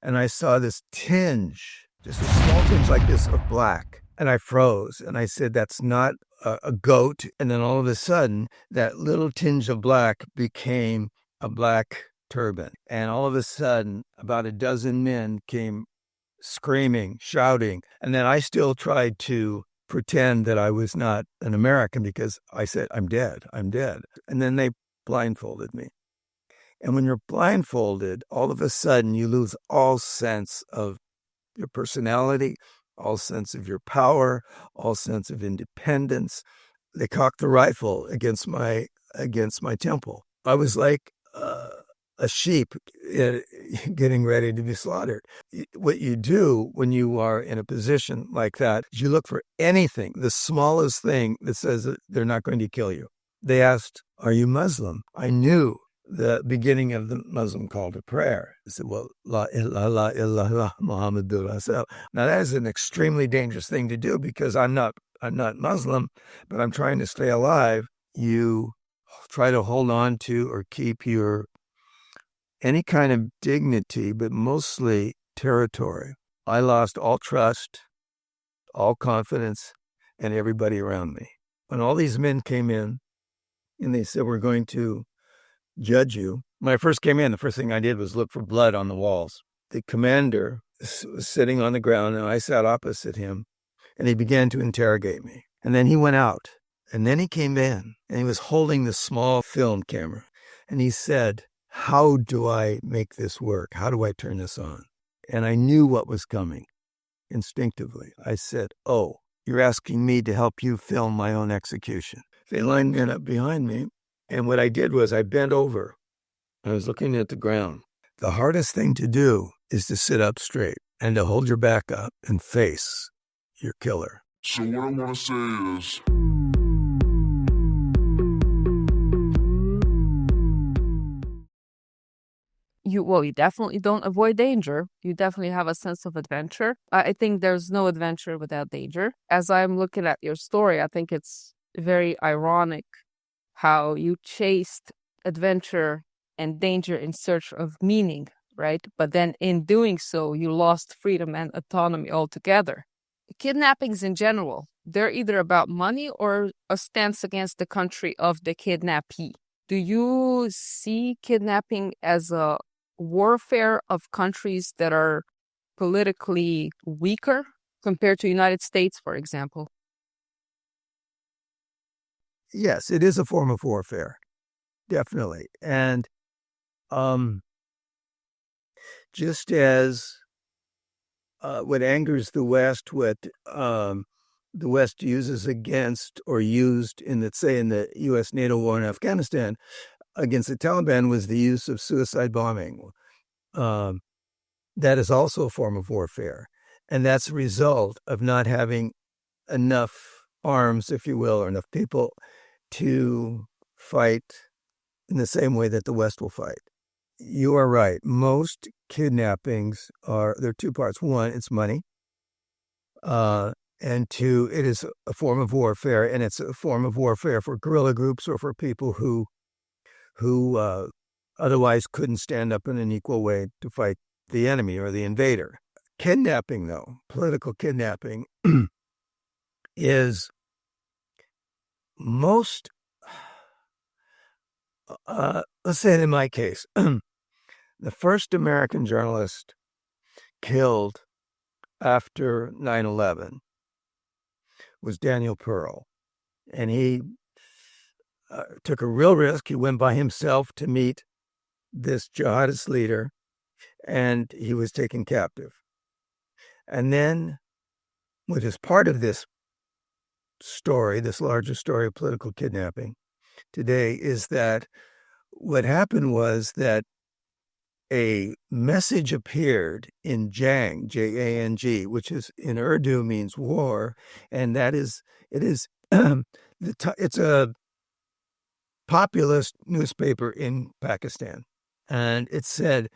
and I saw this tinge, just a small tinge like this of black. And I froze and I said, that's not a goat. And then all of a sudden, that little tinge of black became a black turban. And all of a sudden, about a dozen men came screaming, shouting. And then I still tried to pretend that I was not an American because I said, I'm dead. And then they blindfolded me. And when you're blindfolded, all of a sudden you lose all sense of your personality, all sense of your power, all sense of independence. They cocked the rifle against my temple. I was like a sheep getting ready to be slaughtered. What you do when you are in a position like that is you look for anything, the smallest thing that says that they're not going to kill you. They asked, are you Muslim? I knew the beginning of the Muslim call to prayer. I said, well, la ilaha illallah Muhammadur Rasul. Now that is an extremely dangerous thing to do because I'm not Muslim, but I'm trying to stay alive. You try to hold on to or keep your any kind of dignity, but mostly territory. I lost all trust, all confidence, and everybody around me. When all these men came in and they said, we're going to judge you. When I first came in, the first thing I did was look for blood on the walls. The commander was sitting on the ground and I sat opposite him and he began to interrogate me. And then he went out and then he came in and he was holding the small film camera and he said, how do I make this work? How do I turn this on? And I knew what was coming instinctively. I said, oh, you're asking me to help you film my own execution. They lined men up behind me. And what I did was I bent over. I was looking at the ground. The hardest thing to do is to sit up straight and to hold your back up and face your killer. So what I want to say is, you definitely don't avoid danger. You definitely have a sense of adventure. I think there's no adventure without danger. As I'm looking at your story, I think it's very ironic how you chased adventure and danger in search of meaning, right? But then in doing so, you lost freedom and autonomy altogether. Kidnappings in general, they're either about money or a stance against the country of the kidnappee. Do you see kidnapping as a warfare of countries that are politically weaker compared to the United States, for example? Yes, it is a form of warfare, definitely. And just as what angers the West, what the West uses against or used in the U.S. NATO war in Afghanistan against the Taliban was the use of suicide bombing. That is also a form of warfare. And that's a result of not having enough arms, if you will, or enough people to fight in the same way that the West will fight. You are right. Most kidnappings there are two parts. One, it's money. And two, it is a form of warfare, and it's a form of warfare for guerrilla groups or for people who otherwise couldn't stand up in an equal way to fight the enemy or the invader. Kidnapping, though, political kidnapping, is most, let's say in my case, the first American journalist killed after 9/11 was Daniel Pearl. And he took a real risk. He went by himself to meet this jihadist leader, and he was taken captive. And then, what is part of this story, this larger story of political kidnapping today, is that what happened was that a message appeared in Jang, Jang, which is in Urdu means war, and it's a populist newspaper in Pakistan, and it said,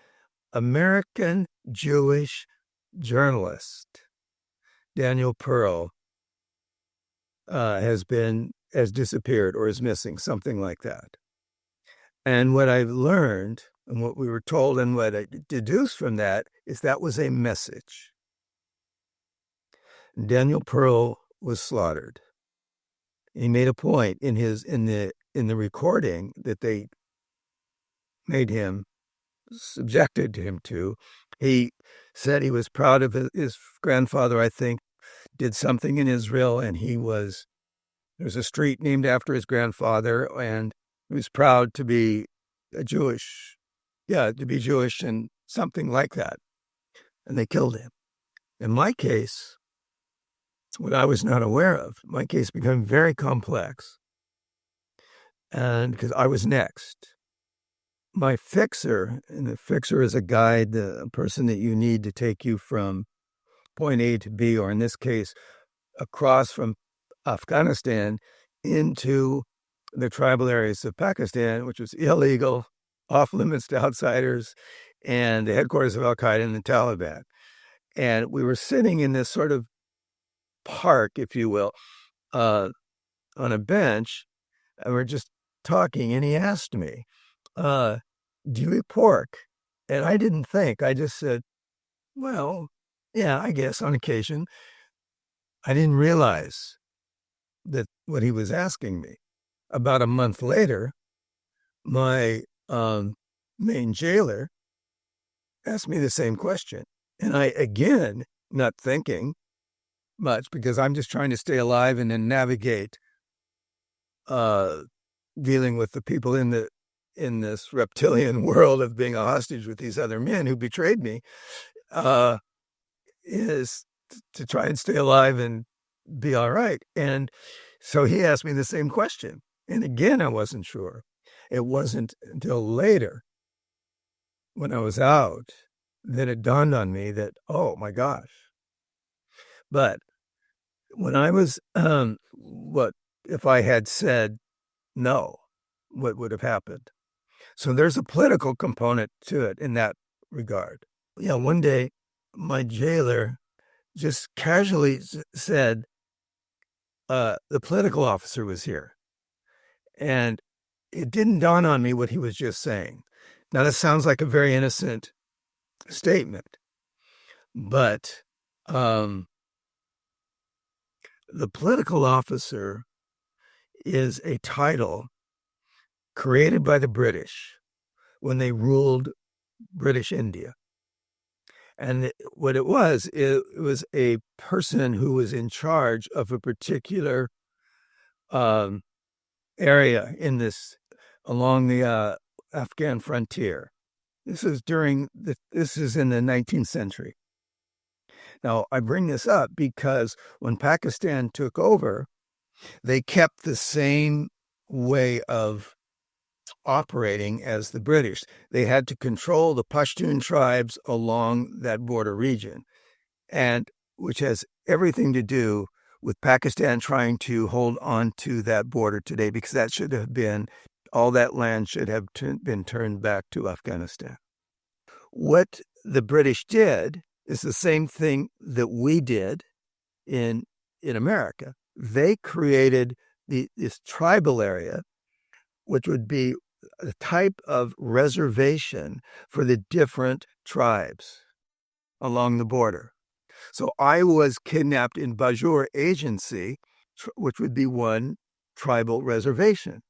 American Jewish journalist Daniel Pearl has disappeared or is missing, something like that. And what I've learned And what we were told and what I deduced from that is that was a message. Daniel Pearl was slaughtered. He made a point in the recording that they made him subjected him to. He said he was proud of his grandfather, I think, did something in Israel, and there's a street named after his grandfather, and he was proud to be Jewish and something like that. And they killed him. In my case, what I was not aware of, my case became very complex. And because I was next. My fixer, and the fixer is a guide, a person that you need to take you from point A to B, or in this case, across from Afghanistan into the tribal areas of Pakistan, which was illegal, off limits to outsiders, and the headquarters of Al-Qaeda and the Taliban. And we were sitting in this sort of park, if you will, on a bench, and we're just talking, and he asked me, do you eat pork? And I didn't think. I just said, well, yeah, I guess on occasion. I didn't realize that what he was asking me. About a month later, my main jailer asked me the same question. And I, again, not thinking much because I'm just trying to stay alive and then navigate dealing with the people in this reptilian world of being a hostage with these other men who betrayed me, is to try and stay alive and be all right. And so he asked me the same question. And again, I wasn't sure. It wasn't until later when I was out that it dawned on me that, oh my gosh. But when I was, what if I had said no, what would have happened? So there's a political component to it in that regard. Yeah, one day my jailer just casually said, the political officer was here. And it didn't dawn on me what he was just saying. Now, that sounds like a very innocent statement, but the political officer is a title created by the British when they ruled British India. And what it was a person who was in charge of a particular area along the Afghan frontier. This is in the 19th century. Now, I bring this up because when Pakistan took over, they kept the same way of operating as the British. They had to control the Pashtun tribes along that border region, and which has everything to do with Pakistan trying to hold on to that border today, because that should have been, all that land should have been turned back to Afghanistan. What the British did is the same thing that we did in America. They created this tribal area, which would be a type of reservation for the different tribes along the border. So I was kidnapped in Bajur Agency, which would be one tribal reservation.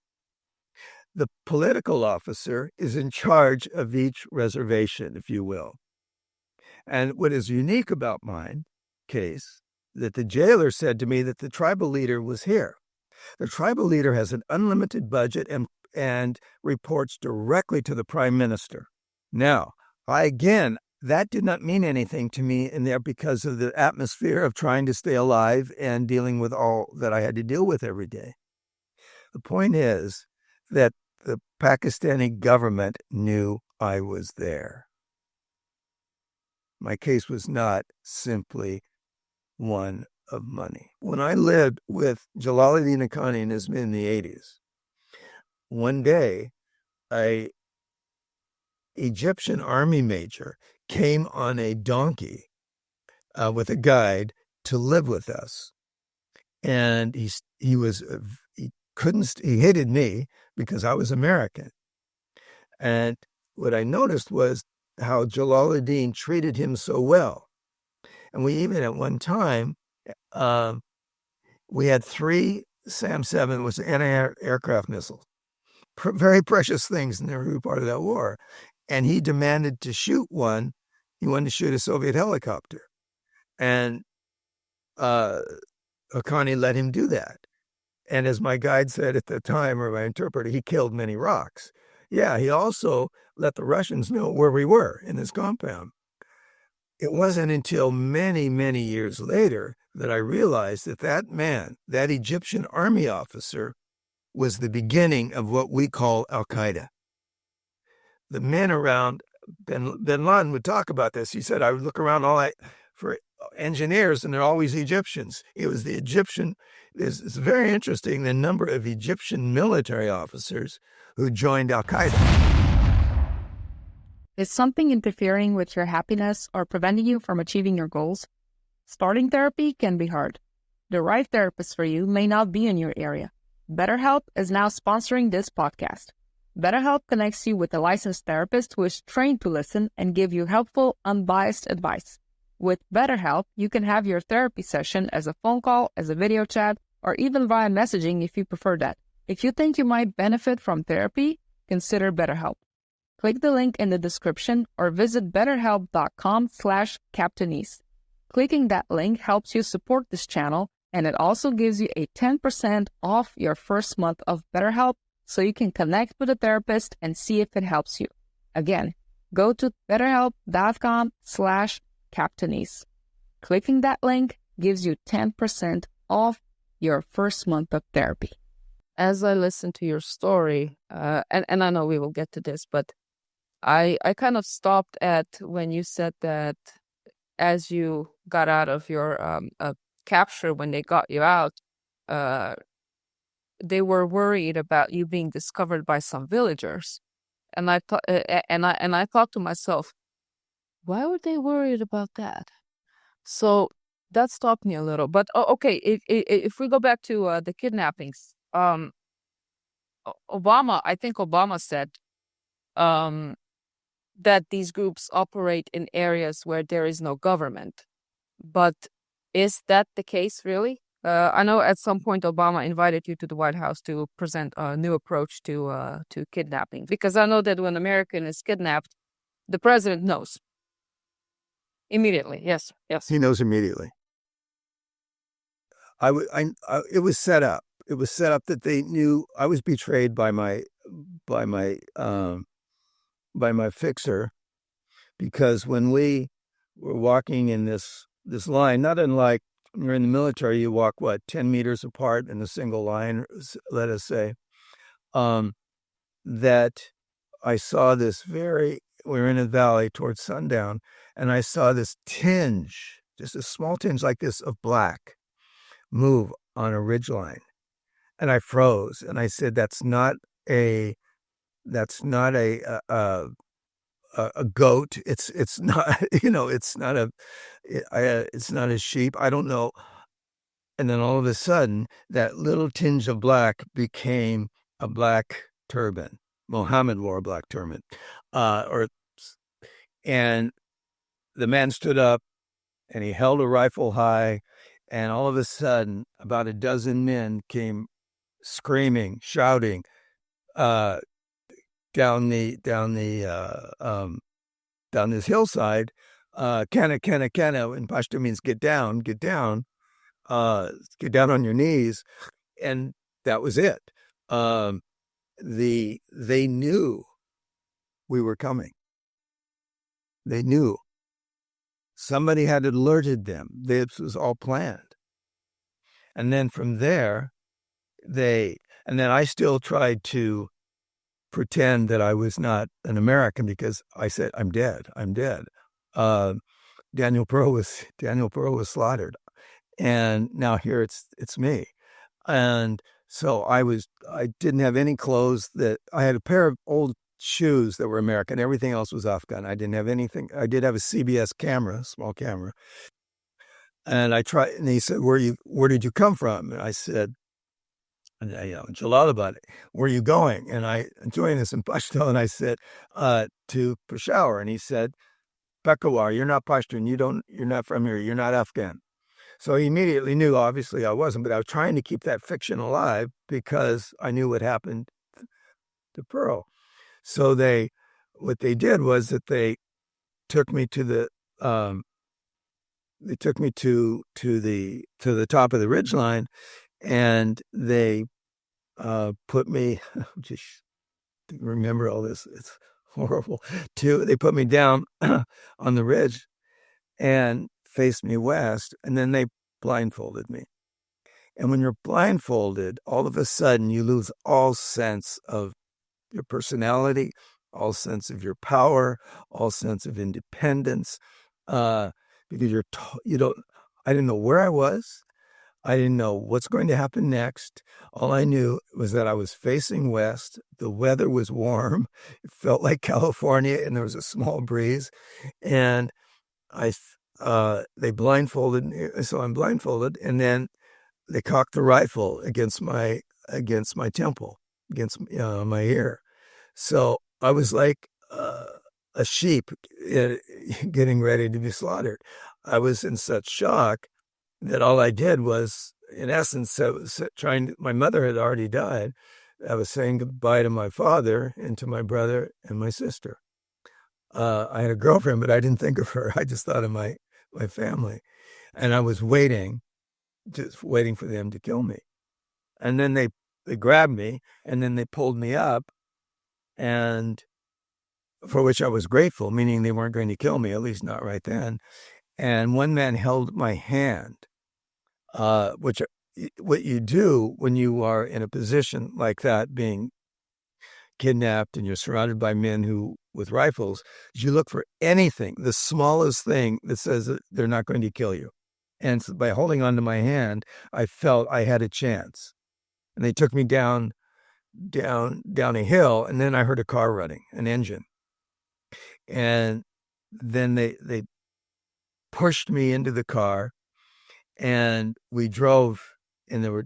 The political officer is in charge of each reservation, if you will. And what is unique about my case, that the jailer said to me that the tribal leader was here. The tribal leader has an unlimited budget and reports directly to the prime minister. Now, that did not mean anything to me in there because of the atmosphere of trying to stay alive and dealing with all that I had to deal with every day. The point is that the Pakistani government knew I was there. My case was not simply one of money. When I lived with Jalaluddin Haqqani in the 80s, one day, an Egyptian army major came on a donkey with a guide to live with us. And he hated me because I was American. And what I noticed was how Jalaluddin treated him so well. And we even at one time, we had 3 SAM-7, which are anti-aircraft missiles, very precious things in every part of that war. And he demanded to shoot one. He wanted to shoot a Soviet helicopter. And Haqqani let him do that. And as my guide said at the time, or my interpreter, he killed many rocks. Yeah, he also let the Russians know where we were in this compound. It wasn't until many, many years later that I realized that that man, that Egyptian army officer, was the beginning of what we call Al-Qaeda. The men around bin Laden would talk about this. He said, I would look around for engineers, and they're always Egyptians. It was the Egyptian. It's very interesting, the number of Egyptian military officers who joined Al-Qaeda. Is something interfering with your happiness or preventing you from achieving your goals? Starting therapy can be hard. The right therapist for you may not be in your area. BetterHelp is now sponsoring this podcast. BetterHelp connects you with a licensed therapist who is trained to listen and give you helpful, unbiased advice. With BetterHelp, you can have your therapy session as a phone call, as a video chat, or even via messaging if you prefer that. If you think you might benefit from therapy, consider BetterHelp. Click the link in the description or visit betterhelp.com/Captainese. Clicking that link helps you support this channel, and it also gives you a 10% off your first month of BetterHelp so you can connect with a therapist and see if it helps you. Again, go to betterhelp.com/Captainese. Clicking that link gives you 10% off your first month of therapy. As I listen to your story, and I know we will get to this, but I kind of stopped at when you said that as you got out of your capture, when they got you out, they were worried about you being discovered by some villagers, and I thought, and I thought to myself, why were they worried about that? So that stopped me a little. But okay, if we go back to the kidnappings, Obama, I think Obama said that these groups operate in areas where there is no government. But is that the case, really? I know at some point Obama invited you to the White House to present a new approach to kidnapping, because I know that when an American is kidnapped, the president knows immediately. Yes. He knows immediately. It was set up. It was set up that they knew I was betrayed by my fixer, because when we were walking in this line, not unlike when you're in the military, you walk 10 meters apart in a single line, let us say, that I saw this we were in a valley towards sundown, and I saw this tinge, just a small tinge like this of black, move on a ridgeline, and I froze, and I said, that's not a goat. It's not, it's not a sheep. I don't know. And then all of a sudden, that little tinge of black became a black turban. Muhammad wore a black turban, and the man stood up, and he held a rifle high, and all of a sudden, about a dozen men came screaming, shouting, down this hillside, kana, kana, kana, in Pashto means get down on your knees. And that was it. They knew we were coming. They knew. Somebody had alerted them. This was all planned. And then from there, and then I still tried to pretend that I was not an American, because I said, I'm dead. Daniel Pearl was slaughtered. And now here it's me. And so I didn't have any clothes. I had a pair of old shoes that were American. Everything else was Afghan. I didn't have anything. I did have a CBS camera, small camera. And I tried, and he said, where did you come from? And I said, Jalalabad, where are you going? And I joined this in Pashto, and I said, to Peshawar. And he said, Peshawar, you're not Pashtun. You're not from here. You're not Afghan. So he immediately knew, obviously I wasn't, but I was trying to keep that fiction alive because I knew what happened to Pearl. So what they did was that took me to the, they took me to the top of the ridgeline, and they put me, just remember all this, it's horrible. They put me down on the ridge and faced me west, and then they blindfolded me. And when you're blindfolded, all of a sudden you lose all sense of your personality, all sense of your power, all sense of independence, because I didn't know where I was. I didn't know what's going to happen next. All I knew was that I was facing west. The weather was warm. It felt like California, and there was a small breeze. And they blindfolded me, so I'm blindfolded, and then they cocked the rifle against my temple, against my ear. So I was like a sheep getting ready to be slaughtered. I was in such shock that all I did was, in essence, my mother had already died. I was saying goodbye to my father and to my brother and my sister. I had a girlfriend, but I didn't think of her. I just thought of my family. And I was just waiting for them to kill me. And then they grabbed me, and then they pulled me up, and for which I was grateful, meaning they weren't going to kill me, at least not right then. And one man held my hand, which what you do when you are in a position like that, being kidnapped and you're surrounded by men with rifles, is you look for anything, the smallest thing that says that they're not going to kill you. And so by holding onto my hand, I felt I had a chance. And they took me down a hill, and then I heard a car running, an engine. And then they pushed me into the car, and we drove, and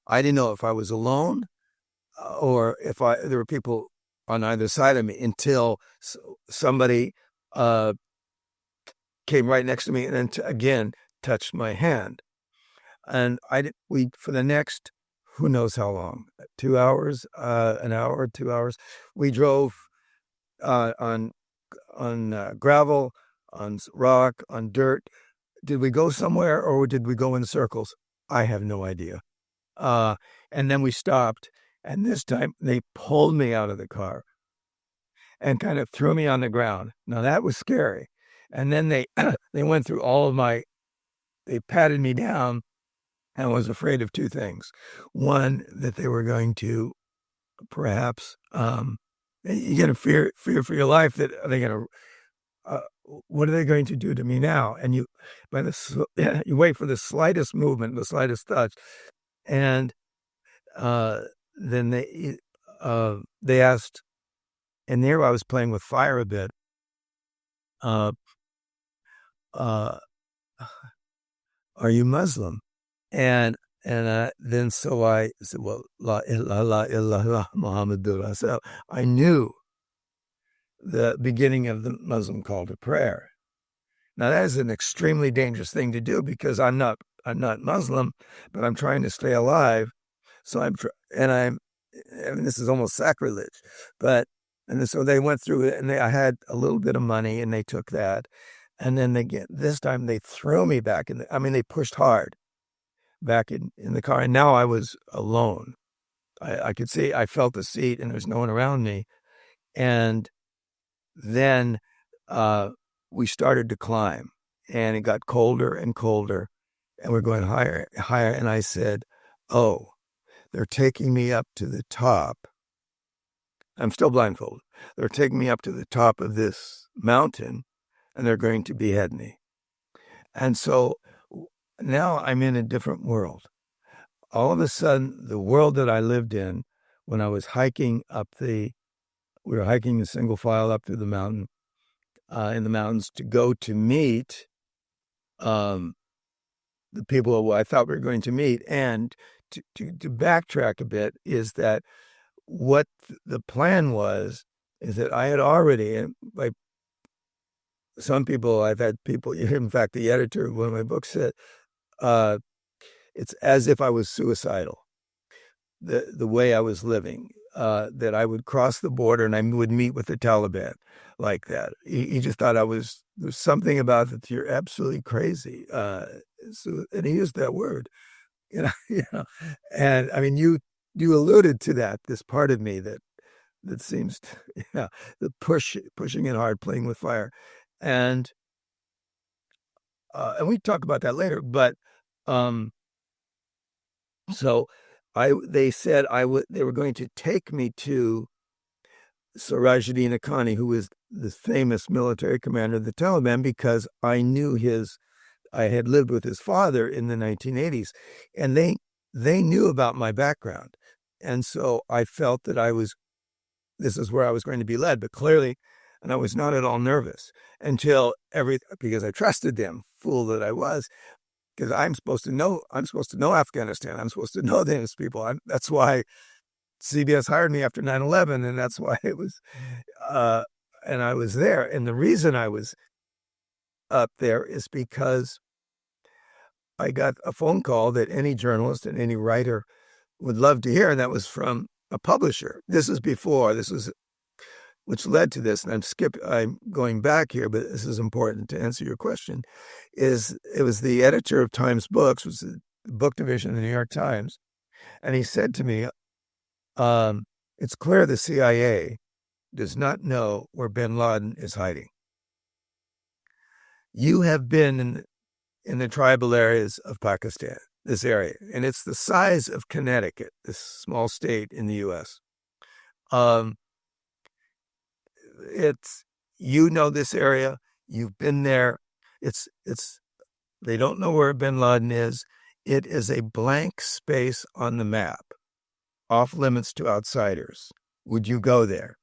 I didn't know if I was alone or if there were people on either side of me, until somebody came right next to me and then again touched my hand. And for the next, who knows how long, 2 hours, an hour, 2 hours, we drove on gravel, on rock, on dirt. Did we go somewhere, or did we go in circles? I have no idea. And then we stopped, and this time they pulled me out of the car and kind of threw me on the ground. Now that was scary. And then they went through they patted me down, and was afraid of two things. One, that they were going to perhaps, you get a fear for your life, that are they going to, what are they going to do to me now? And you wait for the slightest movement, the slightest touch. And then they asked, and there I was playing with fire a bit. Are you Muslim? And then so I said, well, la ilaha illallah Muhammadur Rasul. I knew the beginning of the Muslim call to prayer. Now that is an extremely dangerous thing to do, because I'm not Muslim, but I'm trying to stay alive. So I mean, this is almost sacrilege, so they went through it, and I had a little bit of money, and they took that. And then this time they threw me back they pushed hard back in the car. And now I was alone. I could see, I felt the seat, and there's no one around me. And then we started to climb, and it got colder and colder, and we're going higher, higher. And I said, oh, they're taking me up to the top. I'm still blindfolded. They're taking me up to the top of this mountain, and they're going to behead me. And so now I'm in a different world. All of a sudden, the world that I lived in when I was hiking we were hiking in single file up through the mountain, in the mountains, to go to meet the people who I thought we were going to meet, and to backtrack a bit, is that what the plan was is that I had already, and by some people, I've had people, in fact, the editor of one of my books said, it's as if I was suicidal, the way I was living, that I would cross the border and I would meet with the Taliban like that. He just thought there's something about that you're absolutely crazy. And he used that word, you know, and I mean, you alluded to that, this part of me that seems to, the pushing it hard, playing with fire. And we talk about that later, but, so they said they were going to take me to Sirajuddin Haqqani, who was the famous military commander of the Taliban, because I had lived with his father in the 1980s, and they knew about my background. And so I felt that this is where I was going to be led, but clearly, and I was not at all nervous because I trusted them, fool that I was, because I'm supposed to know Afghanistan. I'm supposed to know these people. That's why CBS hired me after 9/11, and that's why it was, and I was there. And the reason I was up there is because I got a phone call that any journalist and any writer would love to hear, and that was from a publisher. Which led to this, and I'm going back here, but this is important to answer your question, it was the editor of Times Books, was the book division of the New York Times, and he said to me, it's clear the CIA does not know where bin Laden is hiding. You have been in the tribal areas of Pakistan, this area, and it's the size of Connecticut, this small state in the U.S. This area, you've been there. They don't know where bin Laden is. It is a blank space on the map, off limits to outsiders. Would you go there?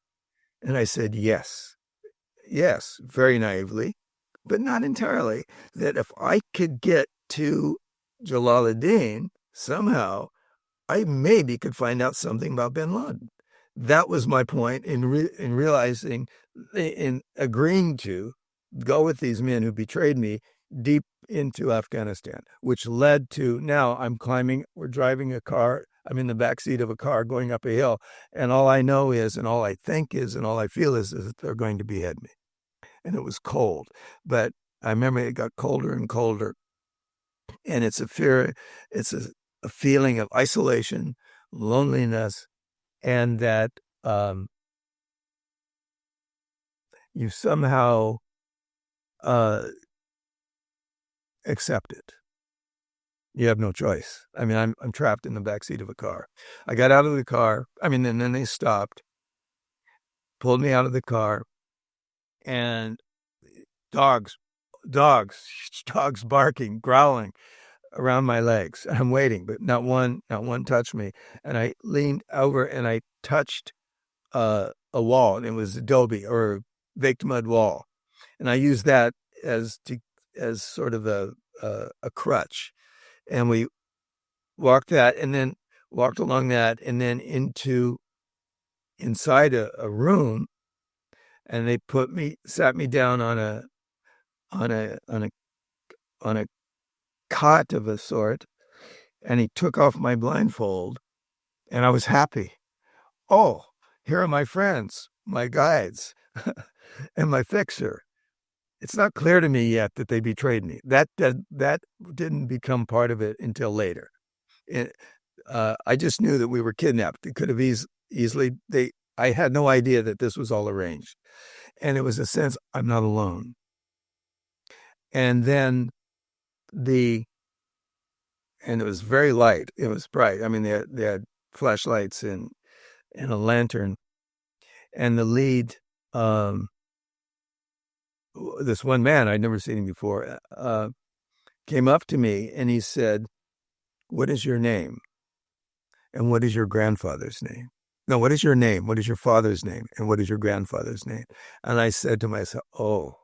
And I said, yes, very naively, but not entirely, that if I could get to Jalaluddin somehow, I maybe could find out something about bin Laden. That was my point in realizing, in agreeing to go with these men who betrayed me deep into Afghanistan, which led to now we're driving a car. I'm in the backseat of a car going up a hill, and all I know is, and all I think is, and all I feel is that they're going to behead me. And it was cold, but I remember it got colder and colder, and it's a feeling of isolation, loneliness, and that you somehow accept it. You have no choice. I mean, I'm trapped in the backseat of a car. I got out of the car. I mean, and then they stopped, pulled me out of the car, and dogs barking, growling around my legs. I'm waiting, but not one touched me. And I leaned over and I touched a wall, and it was adobe or baked mud wall, and I used that as sort of a crutch. And we walked along that, and then inside a room, and they sat me down on a cot of a sort, and he took off my blindfold, and I was happy. Oh, here are my friends, my guides, and my fixer. It's not clear to me yet that they betrayed me. That didn't become part of it until later. I just knew that we were kidnapped. It could have easily. I had no idea that this was all arranged, and it was a sense I'm not alone. And then it was very light. It was bright. I mean, they had flashlights and a lantern, and the lead. This one man, I'd never seen him before, came up to me and he said, "What is your name? And what is your grandfather's name? No, what is your name? What is your father's name? And what is your grandfather's name?" And I said to myself, oh,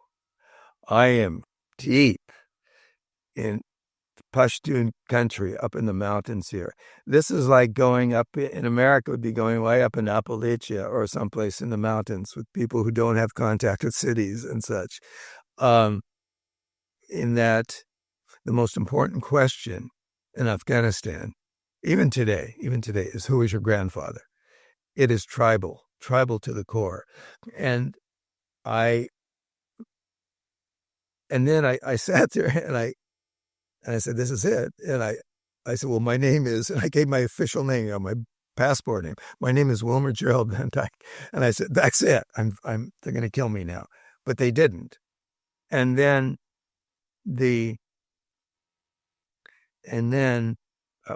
I am deep in Pashtun country up in the mountains here. This is like going up in America, would be going way up in Appalachia or someplace in the mountains with people who don't have contact with cities and such. In that the most important question in Afghanistan, even today, is who is your grandfather? It is tribal to the core. And then I sat there and I said, this is it. And I said, well, my name is, and I gave my official name, my passport name. My name is Wilmer Gerald Van Dyke. And I said, that's it. They're going to kill me now. But they didn't. And then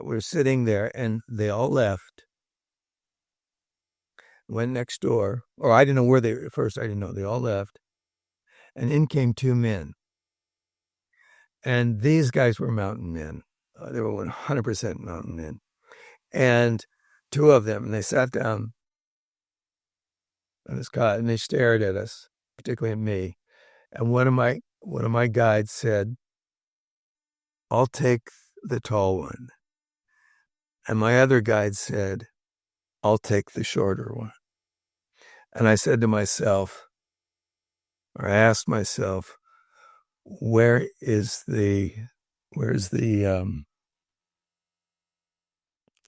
we're sitting there and they all left, went next door, or I didn't know where they were. First, I didn't know. They all left. And in came two men. And these guys were mountain men. They were 100% mountain men. And two of them, and they sat down on this cot and they stared at us, particularly at me. And one of my guides said, I'll take the tall one. And my other guide said, I'll take the shorter one. And I said to myself, or I asked myself, where's the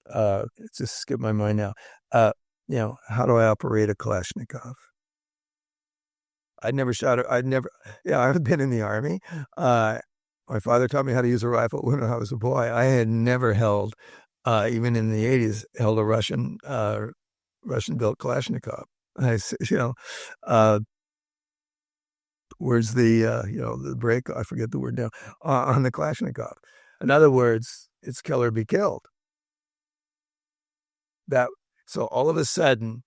it's just skipped my mind now. How do I operate a Kalashnikov? I've been in the Army. My father taught me how to use a rifle when I was a boy. I had never held, even in the 80s, held a Russian-built Kalashnikov. Where's the break? I forget the word now, on the Kalashnikov. In other words, it's kill or be killed. So all of a sudden,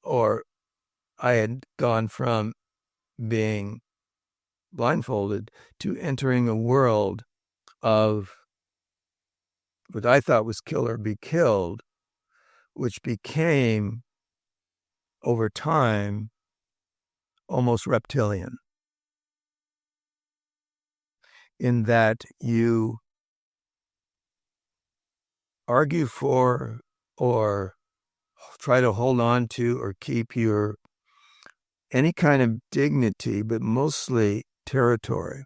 or I had gone from being blindfolded to entering a world of what I thought was kill or be killed, which became, over time, almost reptilian, in that you argue for or try to hold on to or keep your any kind of dignity, but mostly territory.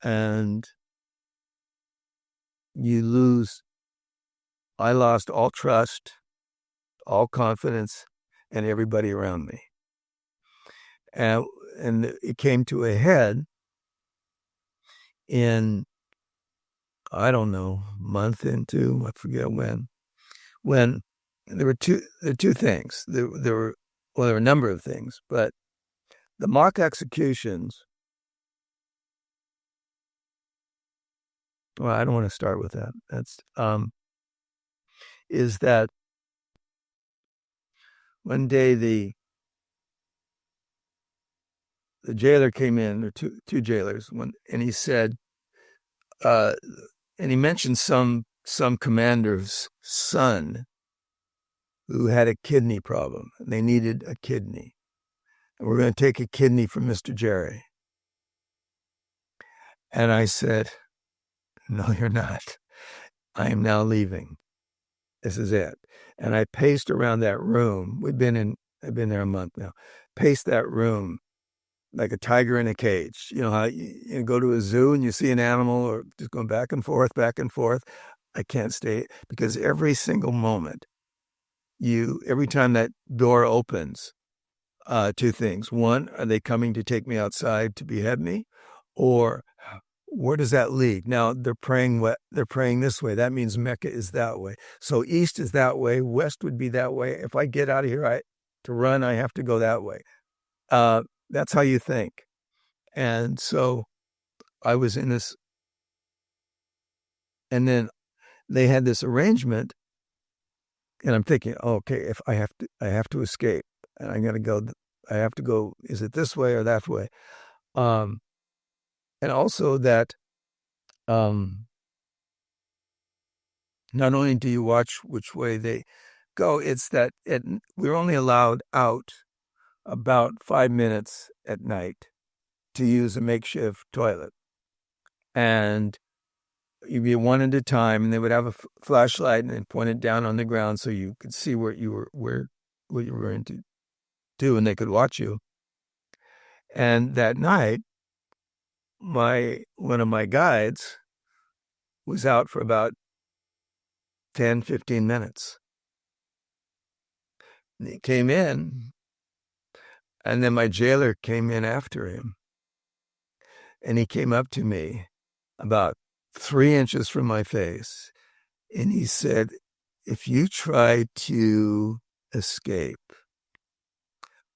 And I lost all trust, all confidence, and everybody around me. And it came to a head in, I don't know, month into, I forget when there were two things. There were a number of things, but the mock executions, well, I don't want to start with that. That's, is that one day the jailer came in, or two jailers, and he said, and he mentioned some commander's son who had a kidney problem. They needed a kidney. And we're going to take a kidney from Mr. Jerry. And I said, no, you're not. I am now leaving. This is it. And I paced around that room. I've been there a month now. Paced that room like a tiger in a cage. You know how you go to a zoo and you see an animal or just going back and forth. I can't stay, because every single moment, every time that door opens, two things. One, are they coming to take me outside to behead me? Or where does that lead? Now they're praying this way. That means Mecca is that way. So east is that way. West would be that way. If I get out of here, to run, I have to go that way. That's how you think. And so I was in this, and then they had this arrangement, and I'm thinking, okay, if I have to escape, and I have to go, is it this way or that way? And also that, not only do you watch which way they go, it's that we're only allowed out about 5 minutes at night to use a makeshift toilet. And you'd be one at a time, and they would have a flashlight and then point it down on the ground so you could see what you were going to do, and they could watch you. And that night, one of my guides was out for about 10, 15 minutes. And he came in, and then my jailer came in after him. And he came up to me about 3 inches from my face, and he said, "If you try to escape,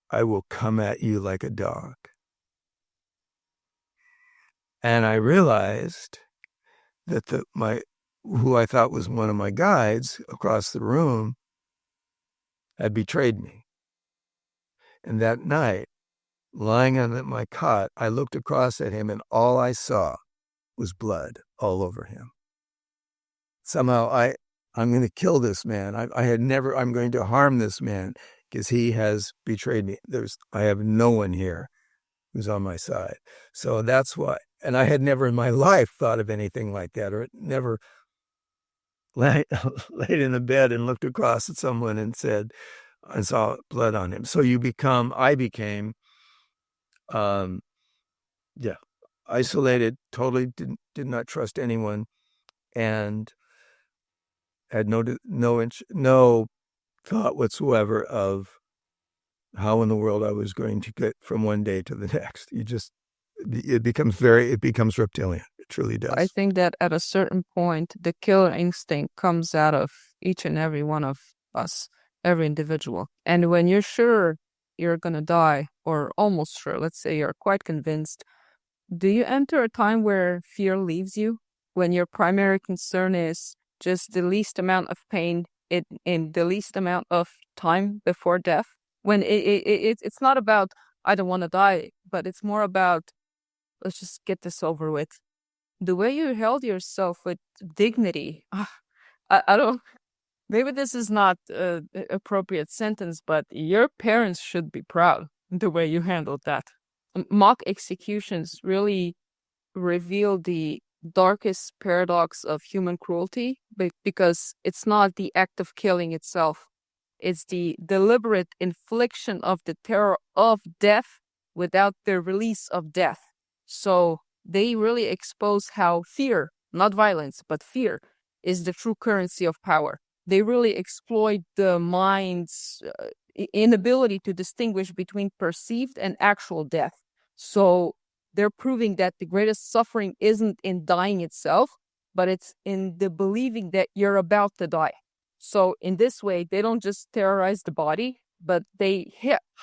I will come at you like a dog." And I realized that who I thought was one of my guides across the room had betrayed me. And that night, lying on my cot, I looked across at him, and all I saw was blood all over him. Somehow I'm going to kill this man. I'm going to harm this man because he has betrayed me. I have no one here who's on my side. So that's why. And I had never in my life thought of anything like that, or never laid in the bed and looked across at someone and said, I saw blood on him. So I became, isolated, totally did not trust anyone, and had no thought whatsoever of how in the world I was going to get from one day to the next. It becomes reptilian. It truly does. I think that at a certain point, the killer instinct comes out of each and every one of us, every individual. And when you're sure you're going to die, or almost sure, let's say you're quite convinced, do you enter a time where fear leaves you? When your primary concern is just the least amount of pain in the least amount of time before death? When it's not about, I don't want to die, but it's more about, let's just get this over with. The way you held yourself with dignity, I don't, maybe this is not an appropriate sentence, but your parents should be proud the way you handled that. Mock executions really reveal the darkest paradox of human cruelty, because it's not the act of killing itself. It's the deliberate infliction of the terror of death without the release of death. So they really expose how fear, not violence, but fear, is the true currency of power. They really exploit the mind's inability to distinguish between perceived and actual death. So they're proving that the greatest suffering isn't in dying itself, but it's in the believing that you're about to die. So in this way, they don't just terrorize the body, but they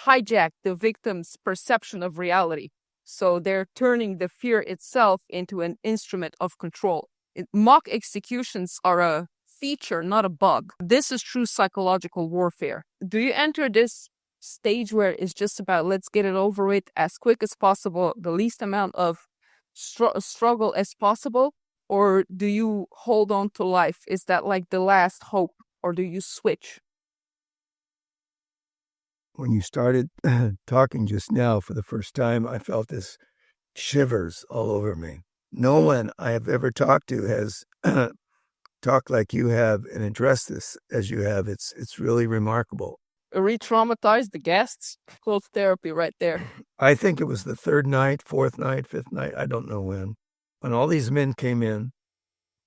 hijack the victim's perception of reality. So they're turning the fear itself into an instrument of control. Mock executions are a feature, not a bug. This is true psychological warfare. Do you enter this stage where it's just about, let's get it over with as quick as possible, the least amount of struggle as possible? Or do you hold on to life? Is that like the last hope? Or do you switch? When you started talking just now for the first time, I felt this shivers all over me. No one I have ever talked to has talked like you have and addressed this as you have. It's really remarkable. Re-traumatize the guests? Close therapy right there. I think it was the third night, fourth night, fifth night, I don't know when all these men came in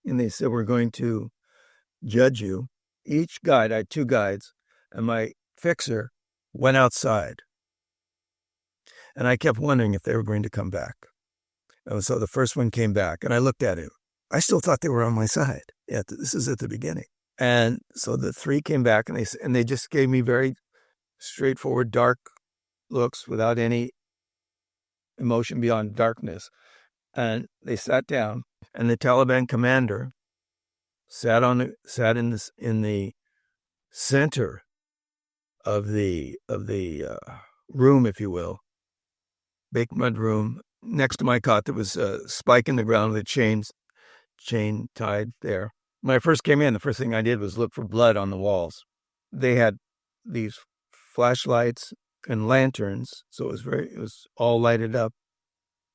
and they said, we're going to judge you. Each guide, I had 2 guides, and my fixer went outside. And I kept wondering if they were going to come back. And so the first one came back, and I looked at him. I still thought they were on my side. Yeah, this is at the beginning. And so the 3 came back, and they just gave me very straightforward, dark looks without any emotion beyond darkness. And they sat down, and the Taliban commander sat in the center of the room, if you will, baked mud room. Next to my cot, there was a spike in the ground with a chain tied there. When I first came in, the first thing I did was look for blood on the walls. They had these flashlights and lanterns, so it was all lighted up.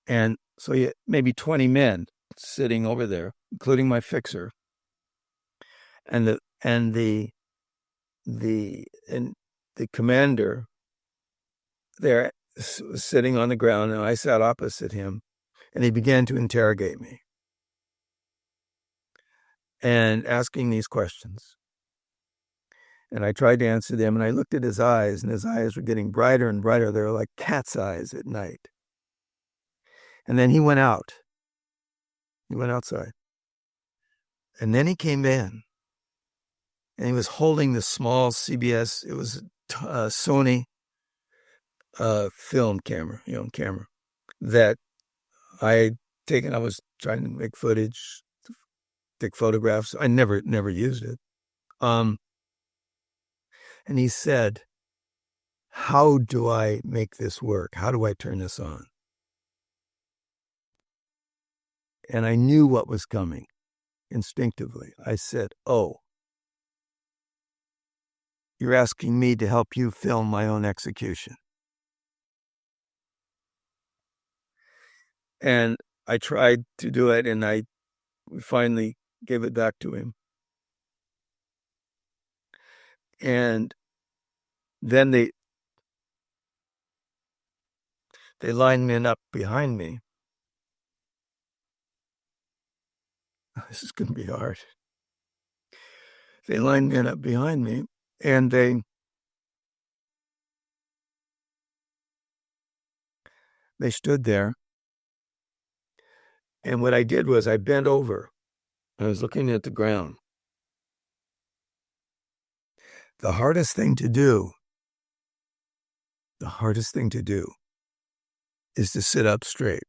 And so maybe 20 men sitting over there, including my fixer, and the commander there was sitting on the ground, and I sat opposite him, and he began to interrogate me and asking these questions. And I tried to answer them, and I looked at his eyes, and his eyes were getting brighter and brighter. They were like cat's eyes at night. And then he went out. He went outside. And then he came in, and he was holding the small CBS. It was a Sony film camera, camera that I had taken. I was trying to make footage, take photographs. I never used it. And he said, "How do I make this work? How do I turn this on?" And I knew what was coming instinctively. I said, "Oh, you're asking me to help you film my own execution." And I tried to do it, and we finally gave it back to him. And then they lined men up behind me. This is going to be hard. They lined men up behind me, and they stood there. And what I did was I bent over. I was looking at the ground. The hardest thing to do is to sit up straight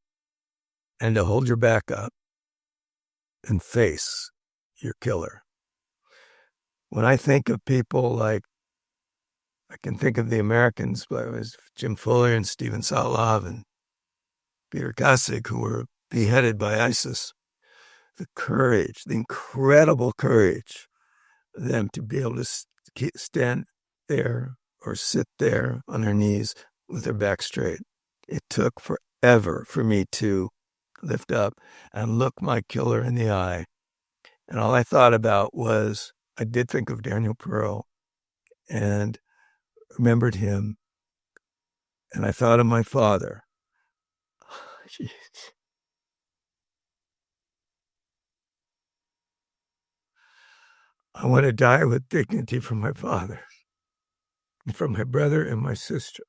and to hold your back up and face your killer. When I think of people like, I can think of the Americans, but it was Jim Fuller and Stephen Sotlov and Peter Kasich, who were beheaded by ISIS. The courage, the incredible courage of them to be able to stand there or sit there on their knees with their back straight. It took forever for me to lift up and look my killer in the eye. And all I thought about was, I did think of Daniel Pearl and remembered him. And I thought of my father. Jeez. I want to die with dignity from my father, from my brother and my sister.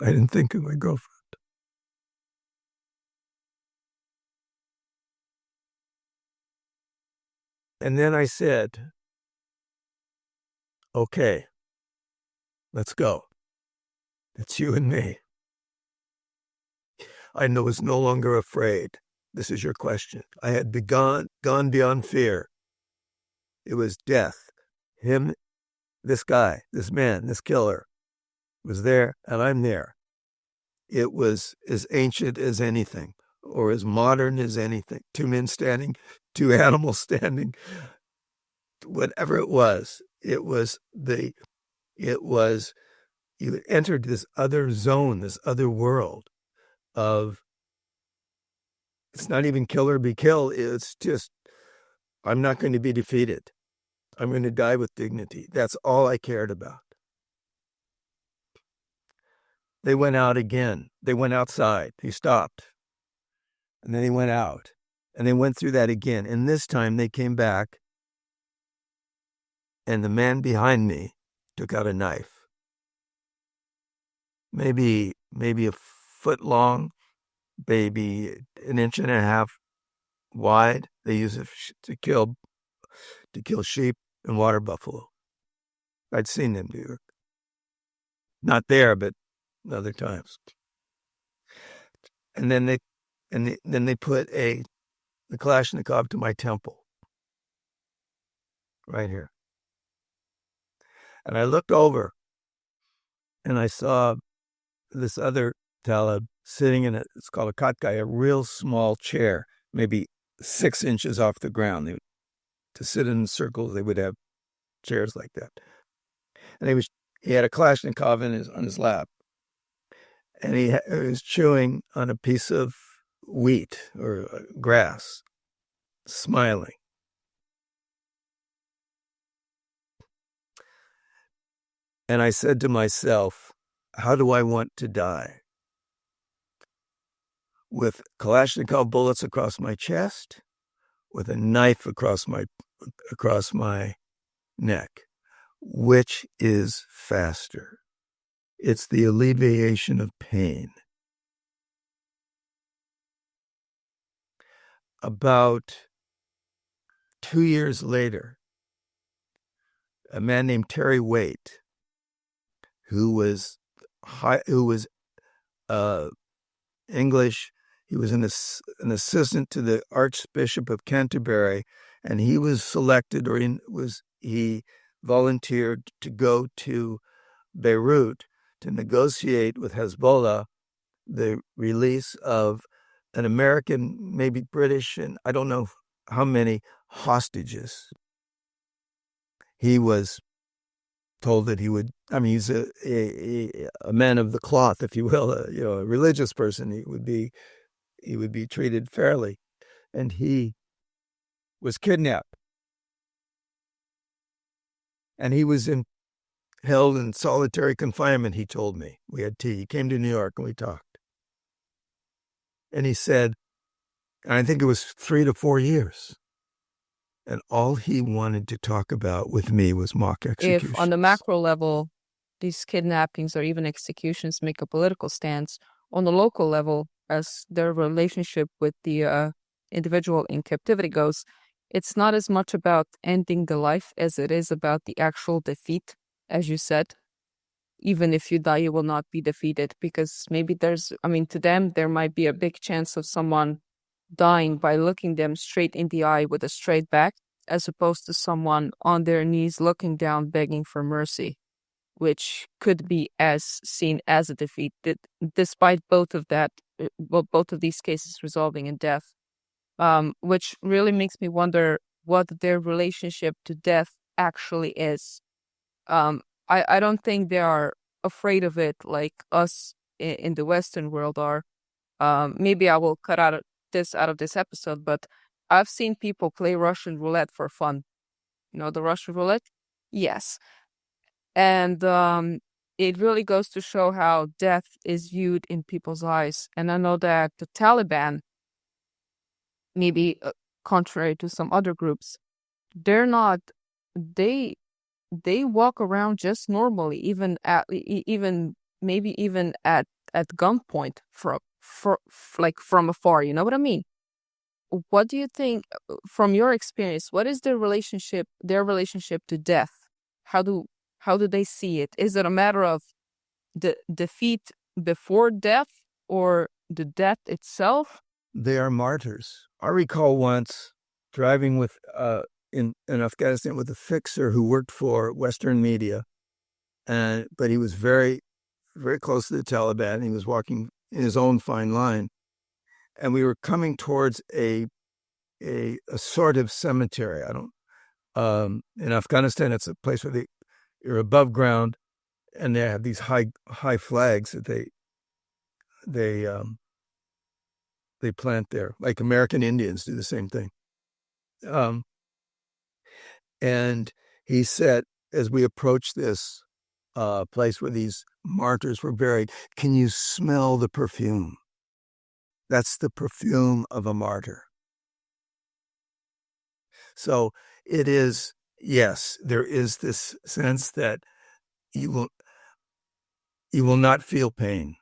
I didn't think of my girlfriend. And then I said, "Okay, let's go. It's you and me." I was no longer afraid. This is your question. I had gone beyond fear. It was death. Him, this guy, this man, this killer was there, and I'm there. It was as ancient as anything, or as modern as anything. Two men standing, two animals standing, whatever it was, you entered this other zone, this other world of, it's not even kill or be killed. It's just, I'm not going to be defeated. I'm going to die with dignity. That's all I cared about. They went out again. They went outside. He stopped. And then he went out. And they went through that again. And this time they came back. And the man behind me took out a knife. Maybe a foot long, maybe an inch and a half wide. They use it to kill sheep and water buffalo. I'd seen them do it. Not there, but other times. And then they put the Kalashnikov to my temple, right here. And I looked over, and I saw this other Talib sitting in it's called a katkai, a real small chair, maybe 6 inches off the ground. To sit in circles, they would have chairs like that. And he had a Kalashnikov on his lap. And he was chewing on a piece of wheat or grass, smiling. And I said to myself, how do I want to die? With Kalashnikov bullets across my chest, with a knife across my neck? Which is faster? It's the alleviation of pain. About 2 years later, a man named Terry Waite, who was English, he was an assistant to the Archbishop of Canterbury, and he was selected, or he volunteered to go to Beirut to negotiate with Hezbollah the release of an American, maybe British, and I don't know how many hostages. He was told that he would, I mean, he's a man of the cloth, if you will, a religious person. He would be treated fairly. And he was kidnapped. And he was held in solitary confinement, he told me. We had tea. He came to New York and we talked. And he said, and I think it was 3 to 4 years. And all he wanted to talk about with me was mock executions. If on the macro level, these kidnappings or even executions make a political stance, on the local level, as their relationship with the individual in captivity goes, it's not as much about ending the life as it is about the actual defeat, as you said. Even if you die, you will not be defeated, because maybe to them, there might be a big chance of someone dying by looking them straight in the eye with a straight back, as opposed to someone on their knees looking down, begging for mercy, which could be seen as a defeat, despite both of these cases resolving in death, which really makes me wonder what their relationship to death actually is. I don't think they are afraid of it like us in the Western world are. Maybe I will cut out of this episode, but I've seen people play Russian roulette for fun. You know the Russian roulette? Yes. And it really goes to show how death is viewed in people's eyes. And I know that the Taliban, maybe contrary to some other groups, they walk around just normally, even at gunpoint from afar. You know what I mean? What do you think, from your experience, what is their relationship to death? How do they see it? Is it a matter of the defeat before death or the death itself? They are martyrs. I recall once driving with in Afghanistan with a fixer who worked for Western media, but he was very, very close to the Taliban. He was walking in his own fine line, and we were coming towards a sort of cemetery. In Afghanistan, it's a place where you're above ground, and they have these high flags that they plant there, like American Indians do the same thing. And he said, as we approached this place where these martyrs were buried, can you smell the perfume? That's the perfume of a martyr. So it is, yes, there is this sense that you will not feel pain.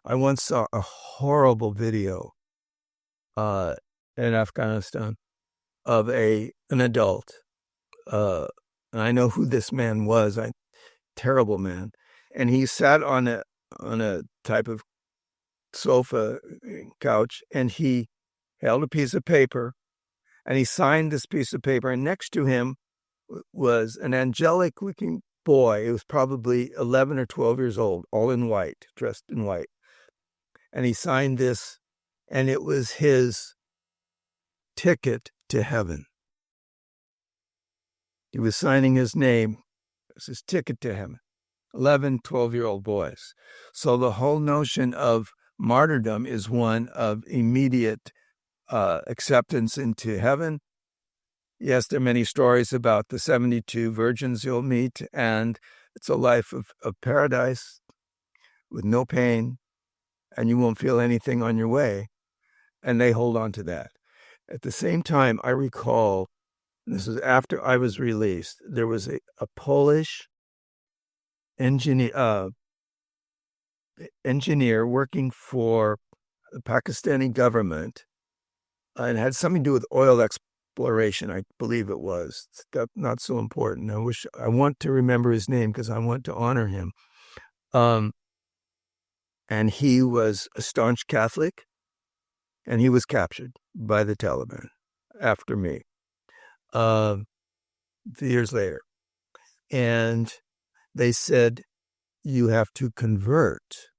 I once saw a horrible video in Afghanistan of an adult. And I know who this man was, terrible man. And he sat on a type of sofa, couch, and he held a piece of paper, and he signed this piece of paper. And next to him was an angelic-looking boy. He was probably 11 or 12 years old, all in white, dressed in white. And he signed this, and it was his ticket to heaven. He was signing his name. It was his ticket to heaven. 11, 12-year-old boys. So the whole notion of martyrdom is one of immediate acceptance into heaven. Yes, there are many stories about the 72 virgins you'll meet, and it's a life of paradise with no pain, and you won't feel anything on your way. And they hold on to that. At the same time, I recall, this is after I was released, there was a Polish engineer working for the Pakistani government, and had something to do with oil exploration, I believe it was. That's not so important. I want to remember his name because I want to honor him. And he was a staunch Catholic, and he was captured by the Taliban after me, years later. And they said, you have to convert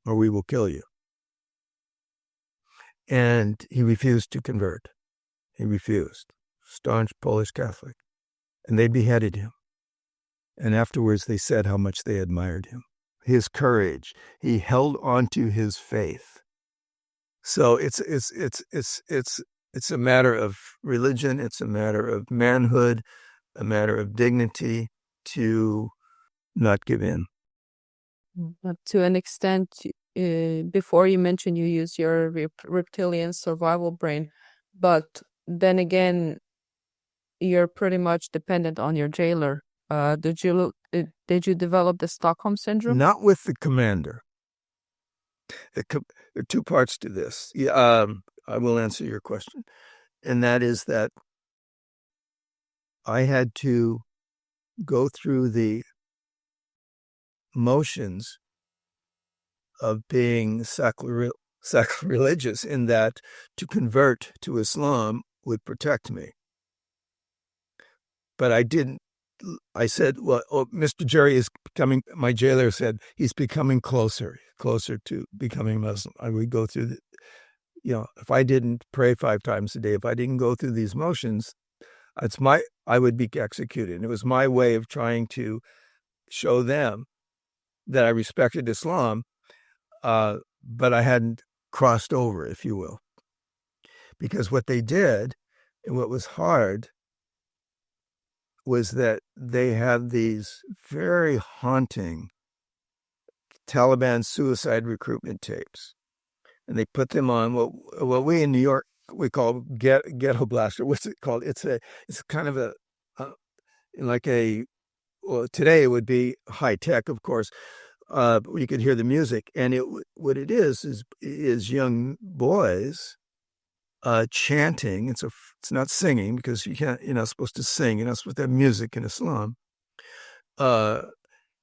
or we will kill you. And he refused to convert. He refused. Staunch Polish Catholic. And they beheaded him. And afterwards they said how much they admired him. His courage. He held on to his faith. So it's a matter of religion. It's a matter of manhood, a matter of dignity to not give in. But to an extent, before you mentioned you use your reptilian survival brain, but then again, you're pretty much dependent on your jailer. Did you develop the Stockholm Syndrome? Not with the commander. There are two parts to this. I will answer your question. And that is that I had to go through the motions of being sacrilegious, in that to convert to Islam would protect me. But I didn't. I said, well, Mr. Jerry is becoming, my jailer said, he's becoming closer to becoming Muslim. I would go through if I didn't pray 5 times a day, if I didn't go through these motions, I would be executed. And it was my way of trying to show them that I respected Islam, but I hadn't crossed over, if you will. Because what they did, and what was hard, was that they had these very haunting Taliban suicide recruitment tapes. And they put them on what we in New York, we call ghetto blaster. What's it called? It's kind of well, today it would be high tech, of course. You could hear the music, and what it is young boys chanting. It's not singing, because you're not supposed to sing. You're not supposed to have music in Islam.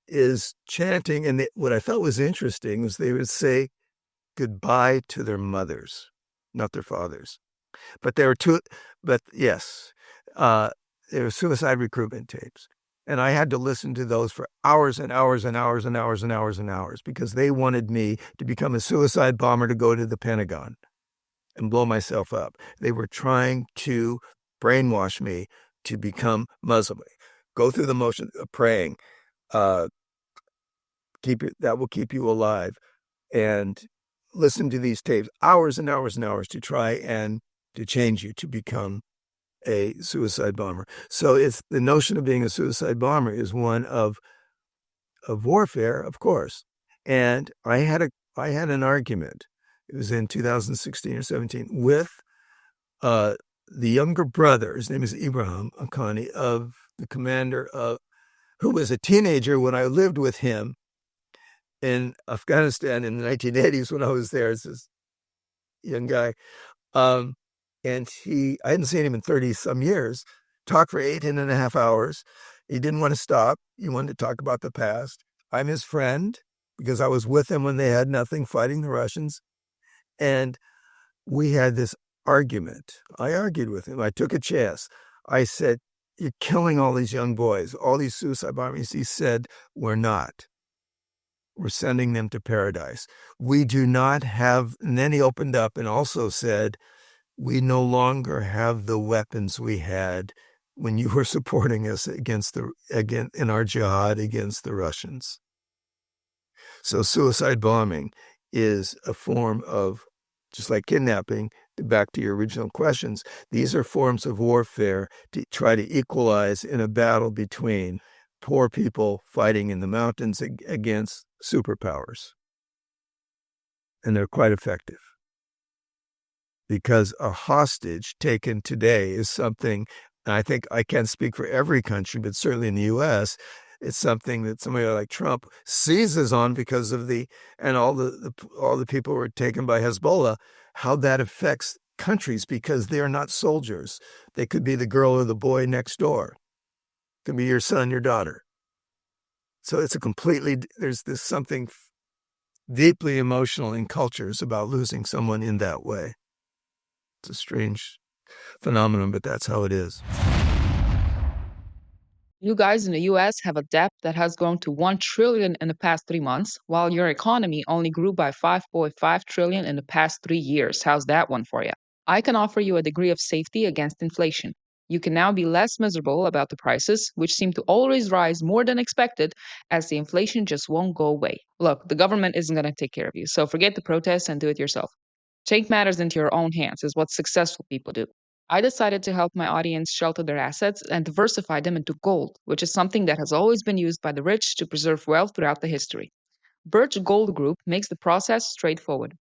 Is chanting, and what I thought was interesting was they would say goodbye to their mothers, not their fathers. But there were yes, there were suicide recruitment tapes. And I had to listen to those for hours and hours and hours and hours and hours and hours, because they wanted me to become a suicide bomber to go to the Pentagon and blow myself up. They were trying to brainwash me to become Muslim. Go through the motion of praying. That will keep you alive. And listen to these tapes, hours and hours and hours, to try and to change you to become a suicide bomber. So it's the notion of being a suicide bomber is one of warfare, of course. And I had an argument. It was in 2016 or 17 with the younger brother. His name is Ibrahim Akhani, of the commander who was a teenager when I lived with him in Afghanistan in the 1980s when I was there as this young guy. And I hadn't seen him in 30 some years, talked for 18.5 hours. He didn't want to stop. He wanted to talk about the past. I'm his friend because I was with him when they had nothing fighting the Russians. And we had this argument. I argued with him. I took a chance. I said, you're killing all these young boys, all these suicide bombers. He said, we're not. We're sending them to paradise. We do not have, and then he opened up and also said, we no longer have the weapons we had when you were supporting us in our jihad against the Russians. So suicide bombing is a form of, just like kidnapping, back to your original questions, these are forms of warfare to try to equalize in a battle between poor people fighting in the mountains against superpowers. And they're quite effective. Because a hostage taken today is something, and I think I can't speak for every country, but certainly in the U.S., it's something that somebody like Trump seizes on because of all the people who were taken by Hezbollah, how that affects countries because they are not soldiers. They could be the girl or the boy next door. It could be your son, your daughter. So it's there's this something deeply emotional in cultures about losing someone in that way. It's a strange phenomenon, but that's how it is. You guys in the US have a debt that has grown to 1 trillion in the past 3 months, while your economy only grew by 5.5 trillion in the past 3 years. How's that one for you? I can offer you a degree of safety against inflation. You can now be less miserable about the prices, which seem to always rise more than expected, as the inflation just won't go away. Look, the government isn't going to take care of you, so forget the protests and do it yourself. Take matters into your own hands is what successful people do. I decided to help my audience shelter their assets and diversify them into gold, which is something that has always been used by the rich to preserve wealth throughout the history. Birch Gold Group makes the process straightforward.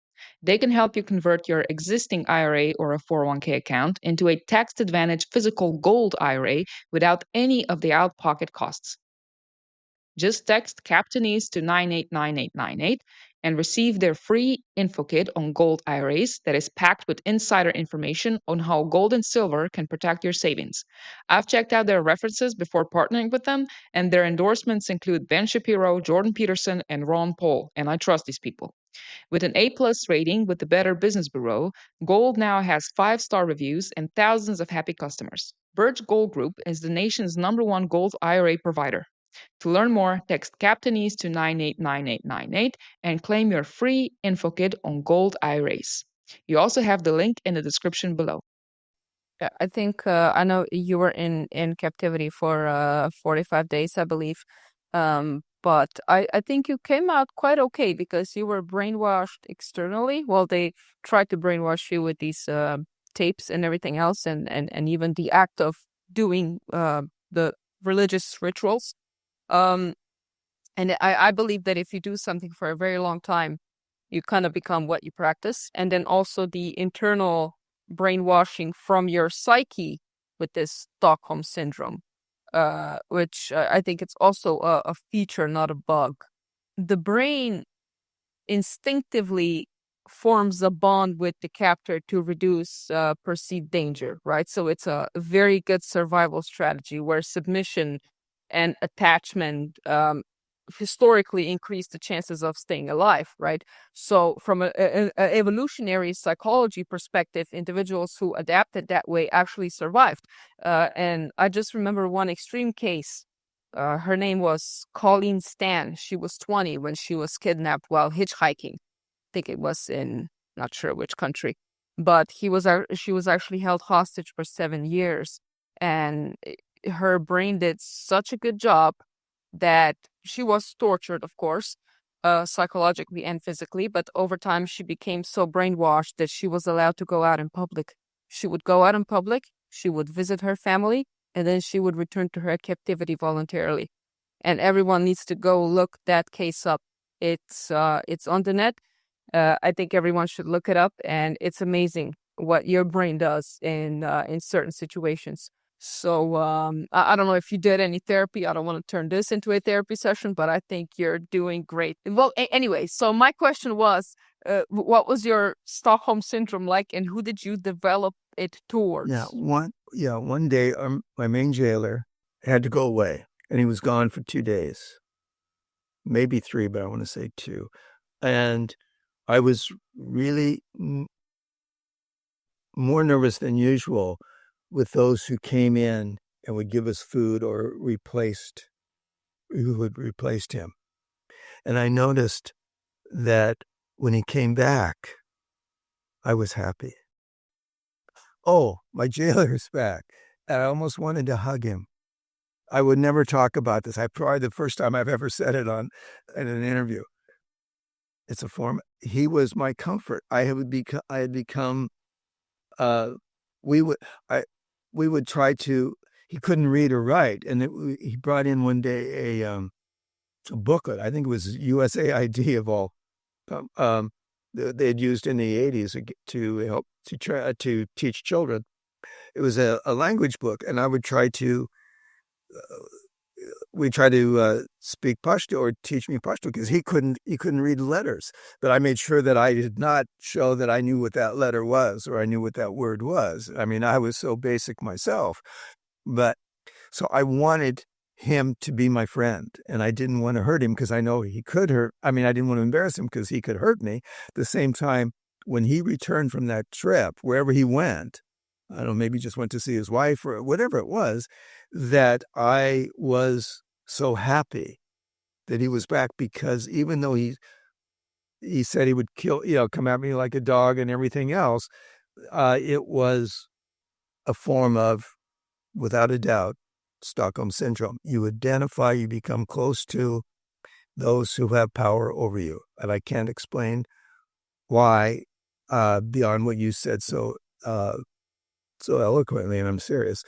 They can help you convert your existing IRA or a 401k account into a tax advantage physical gold IRA without any of the out pocket costs. Just text Captivity to 989898 and receive their free info kit on gold IRAs that is packed with insider information on how gold and silver can protect your savings. I've checked out their references before partnering with them, and their endorsements include Ben Shapiro, Jordan Peterson, and Ron Paul, and I trust these people. With an A-plus rating with the Better Business Bureau, Gold now has 5-star reviews and thousands of happy customers. Birch Gold Group is the nation's #1 gold IRA provider. To learn more, text Captainese to 989898 and claim your free info kit on gold IRAs. You also have the link in the description below. Yeah, I think I know you were in captivity for 45 days, I believe. But I think you came out quite okay because you were brainwashed externally. Well, they tried to brainwash you with these tapes and everything else, and even the act of doing the religious rituals. Um, and I believe that if you do something for a very long time, you kind of become what you practice. And then also the internal brainwashing from your psyche with this Stockholm Syndrome, which I think it's also a feature, not a bug. The brain instinctively forms a bond with the captor to reduce perceived danger, right? So it's a very good survival strategy where submission and attachment historically increase the chances of staying alive, right? So from a evolutionary psychology perspective, individuals who adapted that way actually survived. And I just remember one extreme case. Her name was Colleen Stan. She was 20 when she was kidnapped while hitchhiking. I think it was in, not sure which country, but she was actually held hostage for 7 years. And her brain did such a good job that she was tortured, of course, psychologically and physically, but over time she became so brainwashed that she was allowed to go out in public. She would go out in public, she would visit her family, and then she would return to her captivity voluntarily. And everyone needs to go look that case up. It's on the net. I think everyone should look it up, and it's amazing what your brain does in certain situations. So I don't know if you did any therapy. I don't want to turn this into a therapy session, but I think you're doing great. Well, anyway, so my question was, what was your Stockholm Syndrome like, and who did you develop it towards? One day my main jailer had to go away, and he was gone for 2 days, maybe 3, but I want to say 2. And I was really more nervous than usual with those who came in and would give us food or who had replaced him. And I noticed that when he came back, I was happy. Oh, my jailer's back. And I almost wanted to hug him. I would never talk about this. Probably the first time I've ever said it in an interview. It's a form. He was my comfort. I had become. We would. We would try to. He couldn't read or write, and he brought in one day a booklet. I think it was USAID of all. They had used in the 80s to help to teach children. It was a language book, and I would try to. We tried to speak Pashto or teach me Pashto because he couldn't read letters. But I made sure that I did not show that I knew what that letter was or I knew what that word was. I mean, I was so basic myself. But so I wanted him to be my friend, and I didn't want to hurt him because I know he could hurt. I mean, I didn't want to embarrass him because he could hurt me. At the same time, when he returned from that trip, wherever he went, I don't know, maybe just went to see his wife or whatever it was, that I was so happy that he was back, because even though he said he would come at me like a dog and everything else, it was a form of, without a doubt, Stockholm Syndrome. You identify, you become close to those who have power over you. And I can't explain why beyond what you said so eloquently, and I'm serious,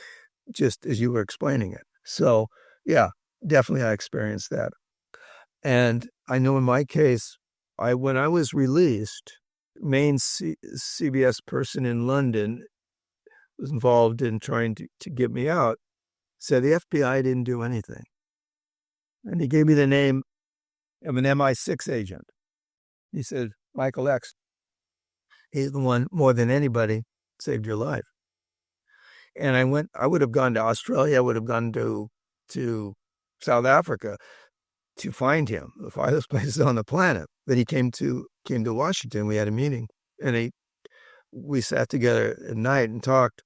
just as you were explaining it. So, yeah, definitely I experienced that. And I know in my case, when I was released, main CBS person in London was involved in trying to get me out, said the FBI didn't do anything. And he gave me the name of an MI6 agent. He said, Michael X, he's the one more than anybody saved your life. And I would have gone to Australia, I would have gone to South Africa to find him, the farthest places on the planet. Then he came to Washington. We had a meeting, and we sat together at night and talked.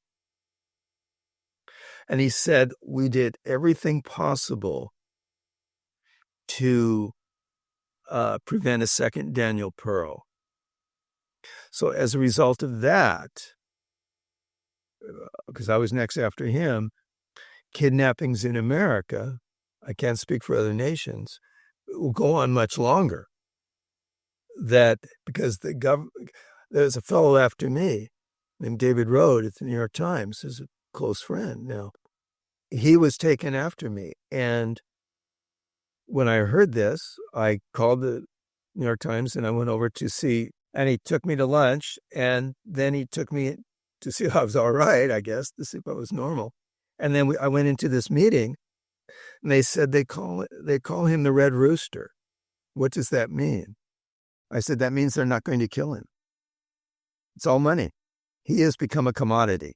And he said, we did everything possible to prevent a second Daniel Pearl. So as a result of that, because I was next after him, kidnappings in America, I can't speak for other nations, will go on much longer. That because there's a fellow after me named David Rode at the New York Times, who's a close friend now. He was taken after me. And when I heard this, I called the New York Times and I went over to see, and he took me to lunch, and then he took me to see if I was all right, I guess, to see if I was normal. And then I went into this meeting, and they said they call him the Red Rooster. What does that mean? I said, that means they're not going to kill him. It's all money. He has become a commodity.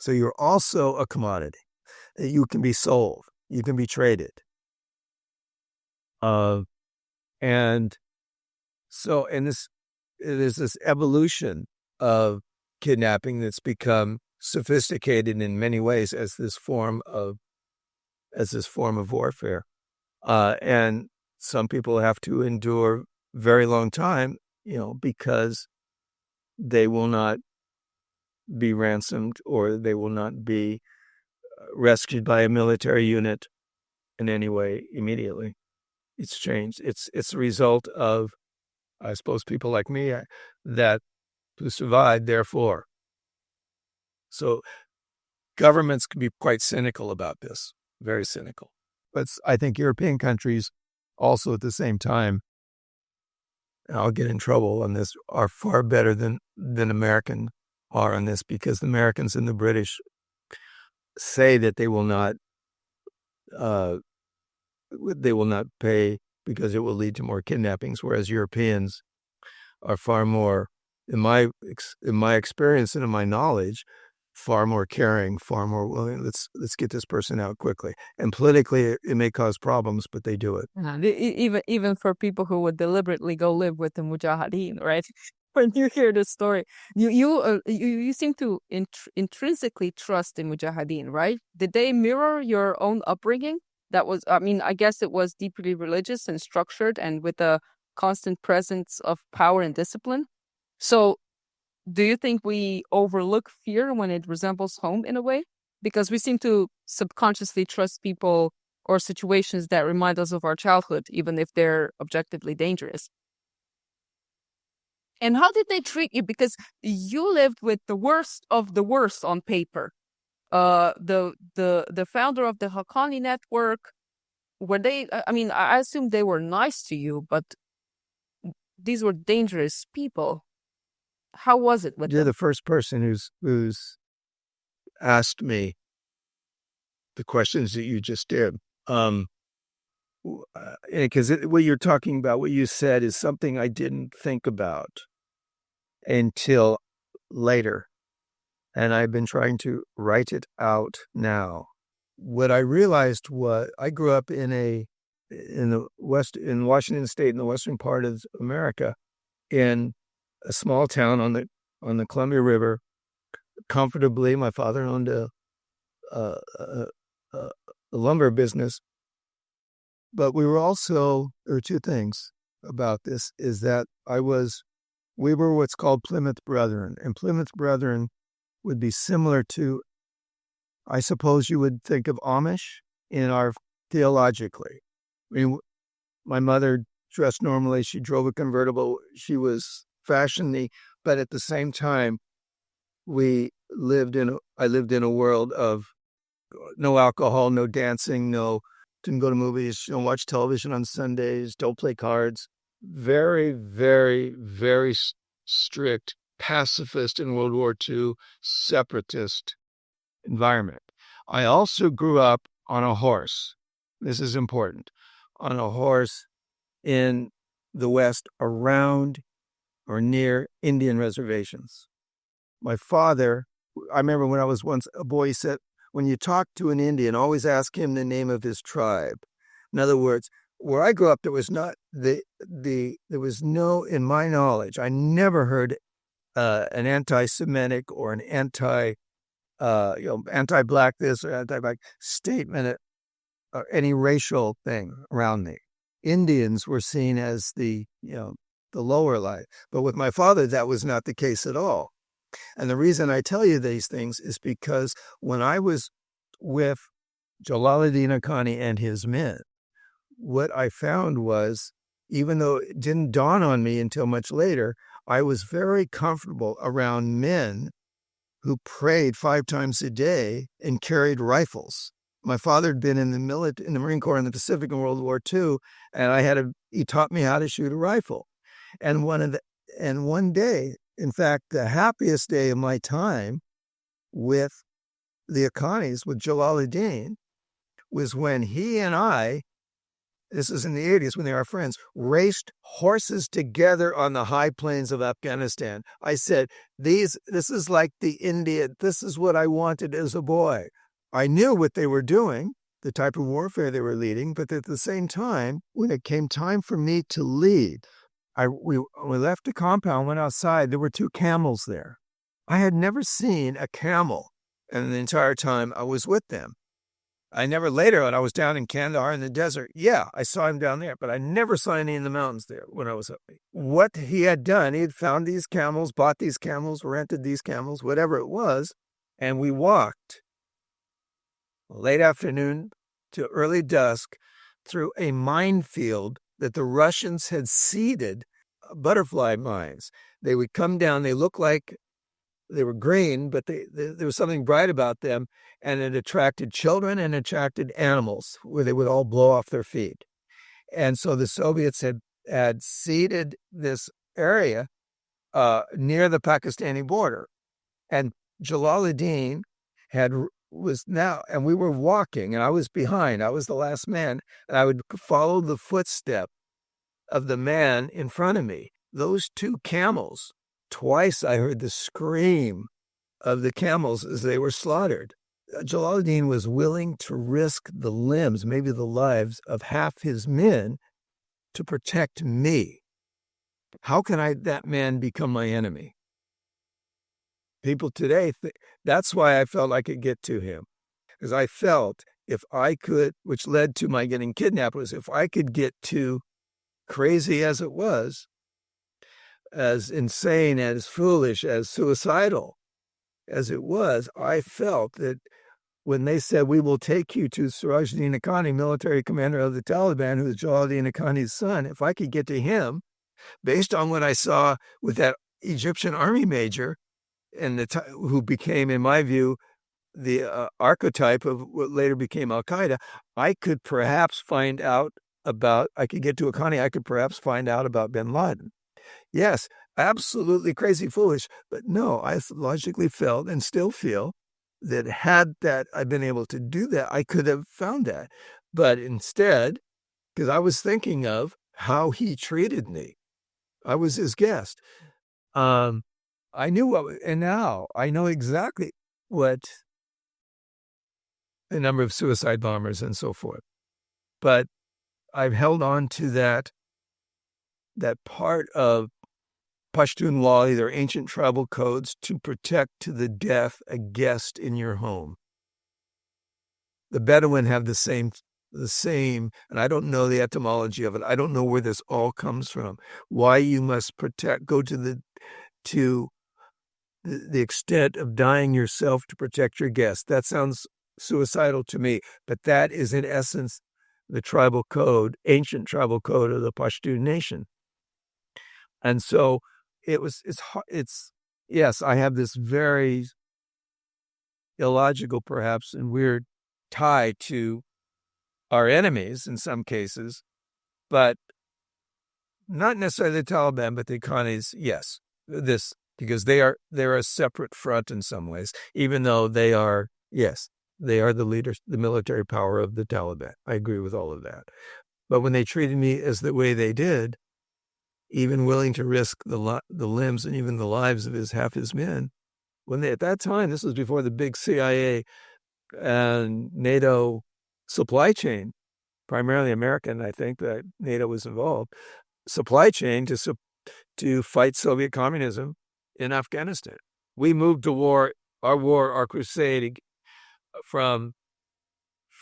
So you're also a commodity. You can be sold. You can be traded. And there's this evolution of kidnapping that's become sophisticated in many ways as this form of warfare. And some people have to endure very long time, because they will not be ransomed or they will not be rescued by a military unit in any way immediately. It's changed. It's a result of, I suppose, people like me who survived, therefore. So governments can be quite cynical about this, very cynical. But I think European countries also at the same time, and I'll get in trouble on this, are far better than American are on this, because the Americans and the British say that they will not pay because it will lead to more kidnappings, whereas Europeans are far more, in my experience and in my knowledge, far more caring, far more willing. Let's get this person out quickly. And politically, it may cause problems, but they do it. Even for people who would deliberately go live with the Mujahideen, right? When you hear this story, you seem to intrinsically trust the Mujahideen, right? Did they mirror your own upbringing? That was, I guess it was deeply religious and structured, and with a constant presence of power and discipline. So, do you think we overlook fear when it resembles home in a way? Because we seem to subconsciously trust people or situations that remind us of our childhood, even if they're objectively dangerous. And how did they treat you? Because you lived with the worst of the worst on paper. The founder of the Haqqani network, were they? I mean, I assume they were nice to you, but these were dangerous people. How was it with You're them? the first person who's asked me the questions that you just did. Because what you're talking about, what you said, is something I didn't think about until later, and I've been trying to write it out now. What I realized was I grew up in Washington State, in the western part of America, in a small town on the Columbia River. Comfortably, my father owned a lumber business, but there are two things about this: is that we were what's called Plymouth Brethren, and Plymouth Brethren would be similar to, I suppose you would think of Amish theologically. I mean, my mother dressed normally. She drove a convertible. She was fashionly, but at the same time, I lived in a world of no alcohol, no dancing, didn't go to movies, don't watch television on Sundays, don't play cards. Very, very, very strict pacifist in World War II, separatist environment. I also grew up on a horse. This is important. On a horse in the West around or near Indian reservations. My father, I remember when I was once a boy, he said, when you talk to an Indian, always ask him the name of his tribe. In other words, where I grew up, there was no, in my knowledge, I never heard an anti-Semitic or an anti-black this or anti-black statement or any racial thing around me. Indians were seen as the lower life. But with my father, that was not the case at all. And the reason I tell you these things is because when I was with Jalaluddin Haqqani and his men, what I found was, even though it didn't dawn on me until much later, I was very comfortable around men who prayed 5 times a day and carried rifles. My father had been in the Marine Corps in the Pacific in World War II, and he taught me how to shoot a rifle. And one day, in fact, the happiest day of my time with the Haqqanis, with Jalaluddin, was when he and I, this is in the 80s when they were friends, raced horses together on the high plains of Afghanistan. I said, this is like the Indian. This is what I wanted as a boy. I knew what they were doing, the type of warfare they were leading, but at the same time, when it came time for me to lead, we left the compound, went outside. There were 2 camels there. I had never seen a camel in the entire time I was with them. I never later, when I was down in Kandahar in the desert, I saw him down there, but I never saw any in the mountains there when I was up there. What he had done, he had found these camels, bought these camels, rented these camels, whatever it was, and we walked late afternoon to early dusk through a minefield that the Russians had seeded, butterfly mines. They would come down, they looked like they were green, but there was something bright about them, and it attracted children and attracted animals where they would all blow off their feet. And so the Soviets had seeded this area near the Pakistani border. And Jalaluddin and we were walking, and I was behind. I was the last man, and I would follow the footstep of the man in front of me. Those 2 camels, twice I heard the scream of the camels as they were slaughtered. Jalaluddin was willing to risk the limbs, maybe the lives of half his men to protect me. How can that man become my enemy? People today, that's why I felt I could get to him. Because I felt if I could, which led to my getting kidnapped, was if I could get to, crazy as it was, as insane, as foolish, as suicidal as it was, I felt that when they said, we will take you to Sirajuddin Haqqani, military commander of the Taliban, who is Jalaluddin Haqqani's son, if I could get to him, based on what I saw with that Egyptian army major, and who became, in my view, the archetype of what later became Al-Qaeda, I could perhaps find out about, I could get to Haqqani, I could perhaps find out about bin Laden. Yes, absolutely crazy foolish, but no, I logically felt and still feel that had that I'd been able to do that, I could have found that. But instead, because I was thinking of how he treated me, I was his guest. I knew what, and now I know exactly what the number of suicide bombers and so forth. But I've held on to that part of Pashtun law, either ancient tribal codes, to protect to the death a guest in your home. The Bedouin have the same, and I don't know the etymology of it. I don't know where this all comes from. Why you must go to the extent of dying yourself to protect your guest. That sounds suicidal to me, but that is in essence the tribal code, ancient tribal code of the Pashtun nation. And so yes, I have this very illogical, perhaps, and weird tie to our enemies in some cases, but not necessarily the Taliban, but the Haqqanis, yes, because they're a separate front in some ways, even though they are the leaders, the military power of the Taliban. I agree with all of that. But when they treated me as the way they did, even willing to risk the limbs and even the lives of half his men, at that time, this was before the big CIA and NATO supply chain, primarily American, I think, that NATO was involved, supply chain to fight Soviet communism in Afghanistan. We moved to our crusade from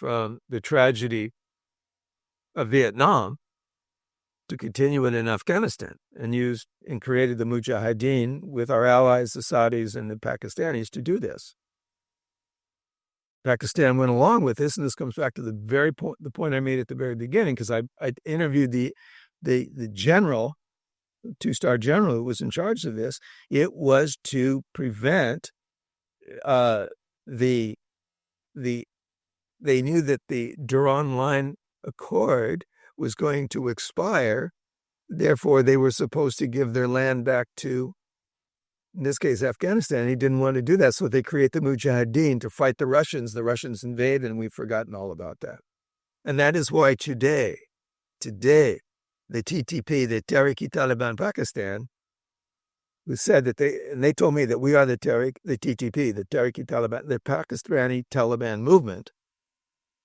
the tragedy of Vietnam to continue it in Afghanistan, and created the Mujahideen with our allies, the Saudis and the Pakistanis, to do this. Pakistan went along with this, and this comes back to the point I made at the very beginning, because I interviewed the general, two-star general who was in charge of this. It was to prevent they knew that the Durand Line Accord was going to expire. Therefore, they were supposed to give their land back to, in this case, Afghanistan. He didn't want to do that. So they create the Mujahideen to fight the Russians. The Russians invade, and we've forgotten all about that. And that is why today, the TTP, the Tehrik-e-Taliban Pakistan, who said that they told me that we are the TTP, the Tehrik-e-Taliban, the Pakistani Taliban movement,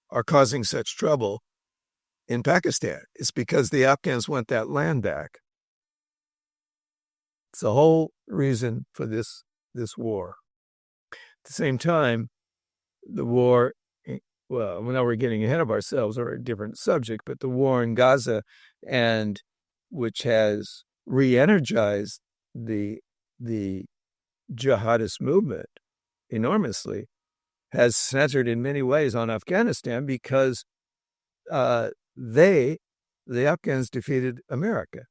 are causing such trouble in Pakistan. It's because the Afghans want that land back. It's the whole reason for this war. At the same time, the war, well, now we're getting ahead of ourselves, or a different subject, but the war in Gaza, and which has re-energized the jihadist movement enormously, has centered in many ways on Afghanistan, because the Afghans defeated America.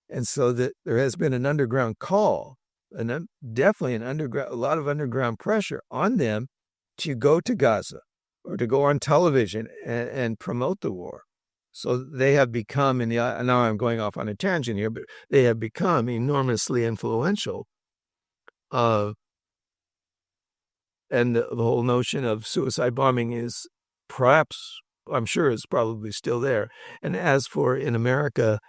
And so that there has been an underground call, and definitely a lot of underground pressure on them to go to Gaza or to go on television and promote the war. So they have become, now I'm going off on a tangent here, but they have become enormously influential. And the whole notion of suicide bombing is I'm sure is probably still there. And as for in America,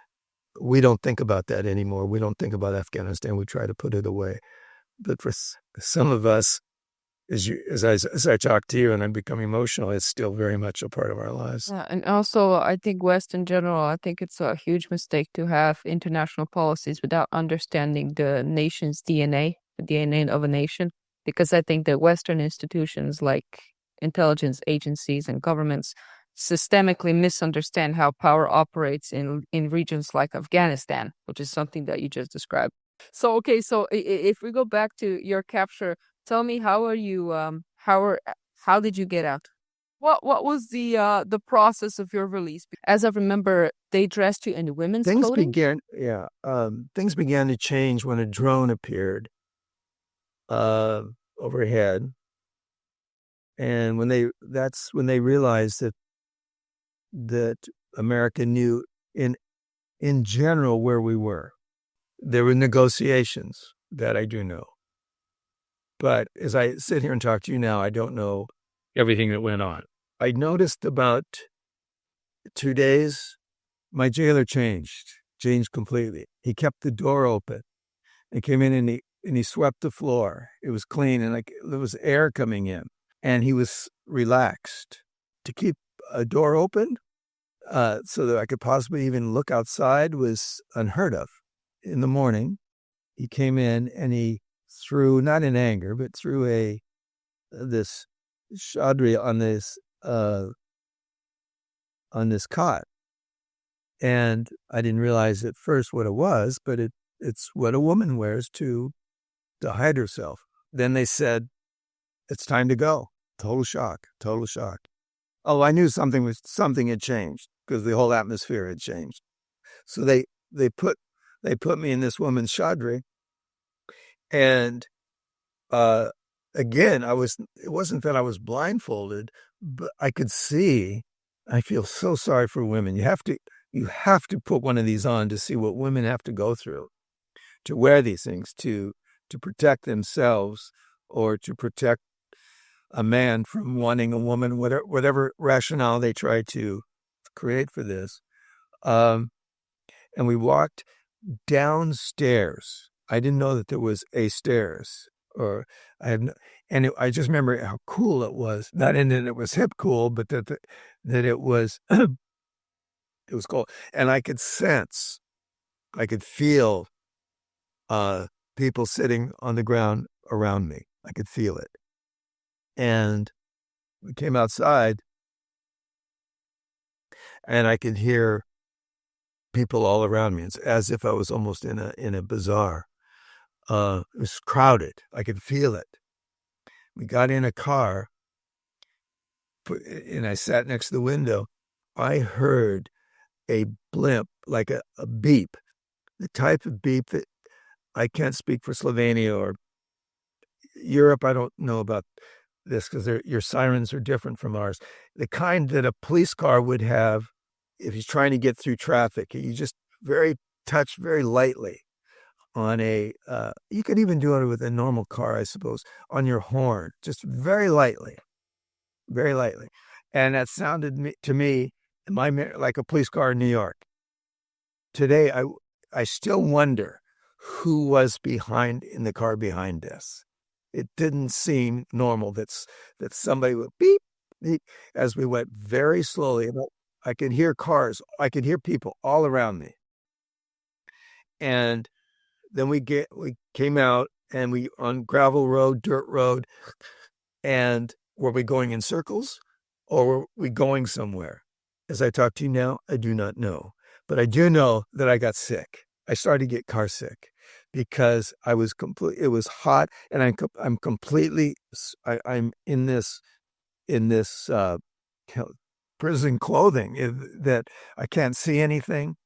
we don't think about that anymore. We don't think about Afghanistan. We try to put it away. But for some of us, as I talk to you and I become emotional, it's still very much a part of our lives. Yeah, and also I think West in general, I think it's a huge mistake to have international policies without understanding the nation's DNA, the DNA of a nation, because I think that Western institutions like intelligence agencies and governments systemically misunderstand how power operates in regions like Afghanistan, which is something that you just described. So, okay, so if we go back to your capture, tell me, how are How did you get out? What was the process of your release? As I remember, they dressed you in women's Things clothing. things began to change when a drone appeared overhead, and that's when they realized that America knew in general where we were. There were negotiations, that I do know, but as I sit here and talk to you now, I don't know everything that went on. I noticed about 2 days, my jailer changed completely. He kept the door open. He came in and he swept the floor. It was clean and like there was air coming in, and he was relaxed. To keep a door open so that I could possibly even look outside was unheard of. In the morning, he came in and he threw, not in anger, but threw this shadri on this cot. And I didn't realize at first what it was, but it's what a woman wears to hide herself. Then they said, it's time to go. Total shock. Oh, I knew something had changed because the whole atmosphere had changed. So they put me in this woman's shadri, and again, it wasn't that I was blindfolded, but I could see. I feel so sorry for women. You have to put one of these on to see what women have to go through to wear these things to protect themselves or to protect a man from wanting a woman, whatever rationale they try to create for this. And we walked downstairs. I didn't know that there was a stairs, I just remember how cool it was. Not in that it was hip cool, but that it was it was cool, and I could feel people sitting on the ground around me. I could feel it, and we came outside, and I could hear people all around me. It's as if I was almost in a bazaar. It was crowded. I could feel it. We got in a car, and I sat next to the window. I heard a blimp, like a beep, the type of beep that I can't speak for Slovenia or Europe. I don't know about this because your sirens are different from ours. The kind that a police car would have if he's trying to get through traffic. You just touch very lightly on you could even do it with a normal car, I suppose, on your horn, just very lightly. And that sounded to me like a police car in New York. Today, I still wonder who was in the car behind us. It didn't seem normal that somebody would beep, beep as we went very slowly. I could hear cars. I could hear people all around me. And then we came out and we on gravel road, dirt road. And were we going in circles or were we going somewhere? As I talk to you now, I do not know. But I do know that I got sick. I started to get car sick because it was hot, and I'm completely, I'm in this prison clothing that I can't see anything,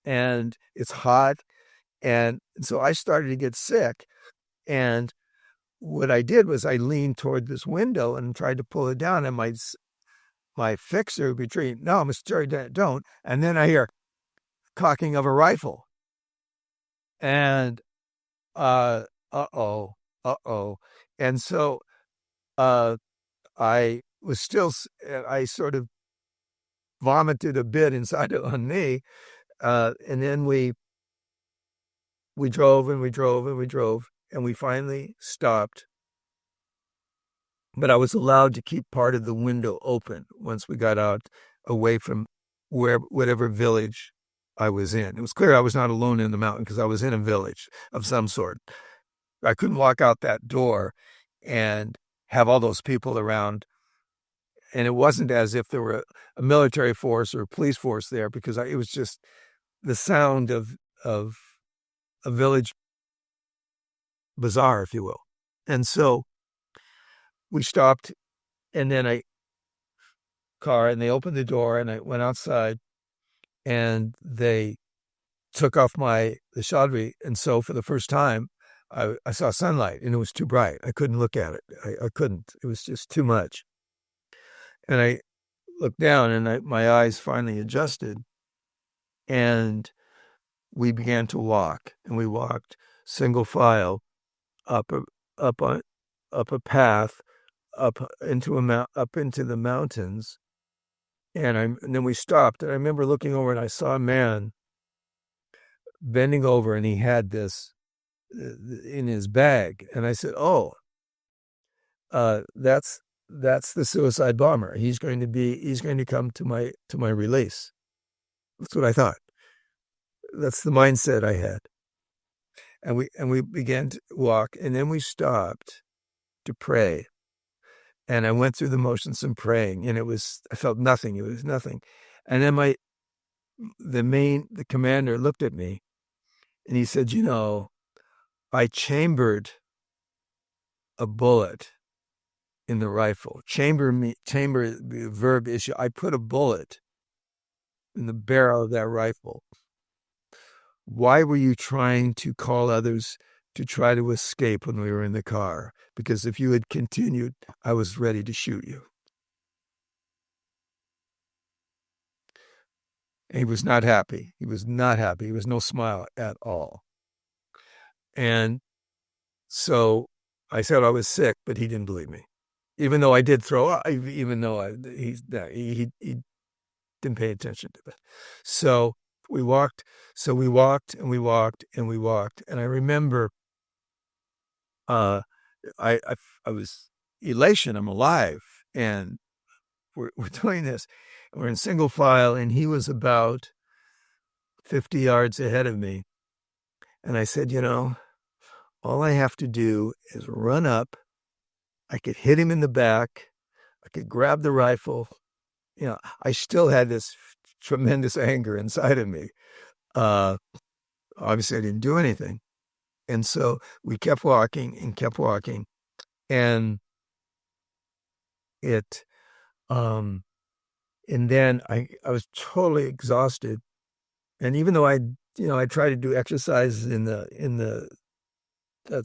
and it's hot. And so I started to get sick. And what I did was I leaned toward this window and tried to pull it down, and my fixer between, no, Mr. Jerry, don't. And then I hear cocking of a rifle. And uh-oh. And so I sort of vomited a bit inside on me. And then we drove and we drove and we drove, and we finally stopped. But I was allowed to keep part of the window open once we got out away from whatever village I was in. It was clear I was not alone in the mountain because I was in a village of some sort. I couldn't walk out that door and have all those people around. And it wasn't as if there were a military force or a police force there, because it was just the sound of a village bazaar, if you will. And so we stopped and then and they opened the door, and I went outside, and they took off the Shadri. And so for the first time, I saw sunlight, and it was too bright. I couldn't look at it. I couldn't. It was just too much. And I looked down, and my eyes finally adjusted, and we began to walk. And we walked single file up a path up into the mountains. And then we stopped. And I remember looking over, and I saw a man bending over, and he had this in his bag. And I said, "Oh, that's the suicide bomber. He's going to come to my release." That's what I thought. That's the mindset I had. And we began to walk, and then we stopped to pray. And I went through the motions of praying, and I felt nothing. It was nothing. And then the commander looked at me, and he said, I chambered a bullet in the rifle. Chamber, the verb issue. I put a bullet in the barrel of that rifle. Why were you trying to call others to try to escape when we were in the car? Because if you had continued, I was ready to shoot you. And he was not happy. He was not happy. He was no smile at all. And so I said I was sick, but he didn't believe me. Even though I did throw up, even though he didn't pay attention to it. So we walked, and we walked, and we walked. And I remember I was elation. I'm alive, and we're doing this. We're in single file, and he was about 50 yards ahead of me. And I said, all I have to do is run up. I could hit him in the back. I could grab the rifle. I still had this tremendous anger inside of me. Obviously, I didn't do anything. And so we kept walking, and and then I was totally exhausted. And even though I tried to do exercises in that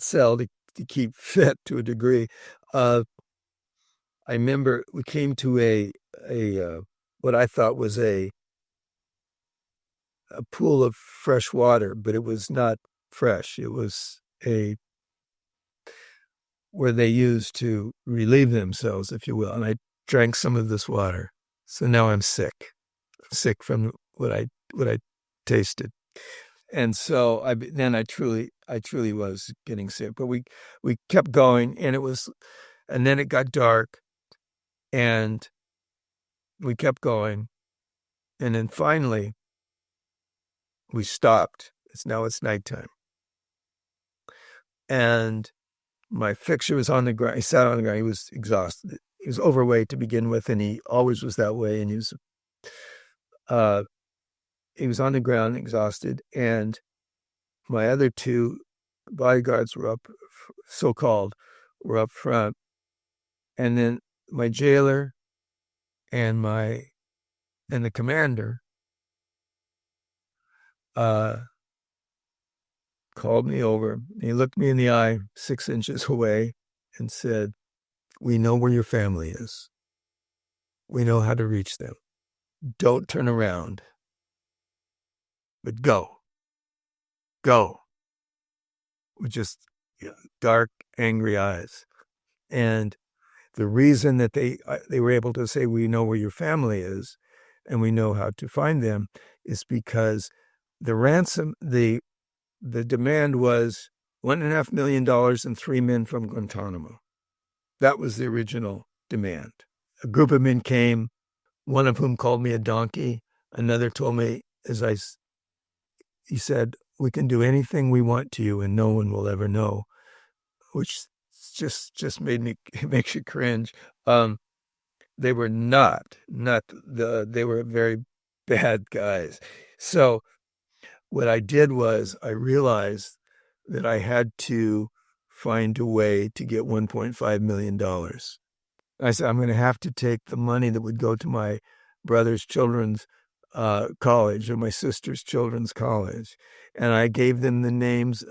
cell to keep fit to a degree, I remember we came to a what I thought was a pool of fresh water, but it was not fresh. It was where they used to relieve themselves, if you will. And I drank some of this water. So now I'm sick. I'm sick from what I tasted. And so I truly was getting sick. But we kept going, and then it got dark, and we kept going. And then finally we stopped. It's nighttime. And my fixer was on the ground. He sat on the ground. He was exhausted. He was overweight to begin with, and he always was that way. And he was on the ground, exhausted. And my other two bodyguards were so-called, up front. And then my jailer and the commander called me over. He looked me in the eye 6 inches away and said, "We know where your family is. We know how to reach them. Don't turn around, but go. With just dark, angry eyes. And the reason that they were able to say, "We know where your family is, and we know how to find them," is because the ransom, the demand was $1.5 million and 3 men from Guantanamo. That was the original demand. A group of men came, one of whom called me a donkey. Another told me, he said, "We can do anything we want to you and no one will ever know," which just makes you cringe. They were they were very bad guys. So what I did was I realized that I had to find a way to get $1.5 million. I said, I'm going to have to take the money that would go to my brother's children's college or my sister's children's college. And I gave them the names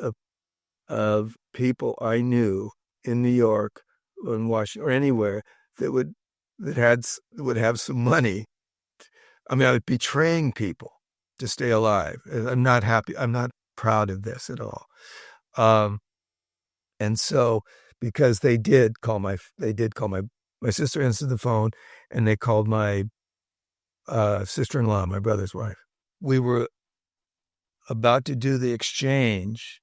of people I knew in New York or in Washington or anywhere that would have some money. I mean, I was betraying people to stay alive. I'm not happy. I'm not proud of this at all. And so, because they did call my sister answered the phone, and they called my sister-in-law, my brother's wife. We were about to do the exchange,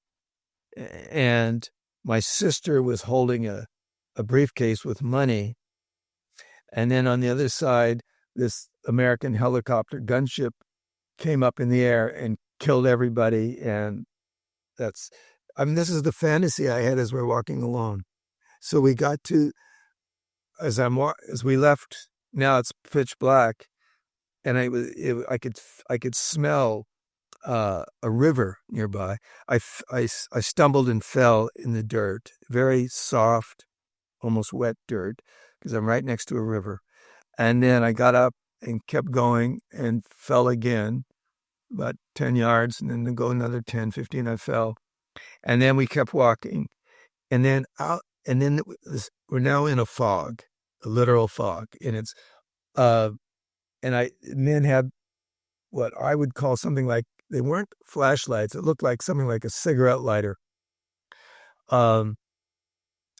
and my sister was holding a briefcase with money. And then on the other side, this American helicopter gunship came up in the air and killed everybody. And this is the fantasy I had as we're walking along. So we got to, as we left, now it's pitch black, and I could smell a river nearby. I stumbled and fell in the dirt, very soft, almost wet dirt, because I'm right next to a river. And then I got up and kept going and fell again, about 10 yards, and then to go another 10, 15, I fell. And then we kept walking. And then we're now in a fog, a literal fog. And it's, and then had what I would call something like, they weren't flashlights. It looked like something like a cigarette lighter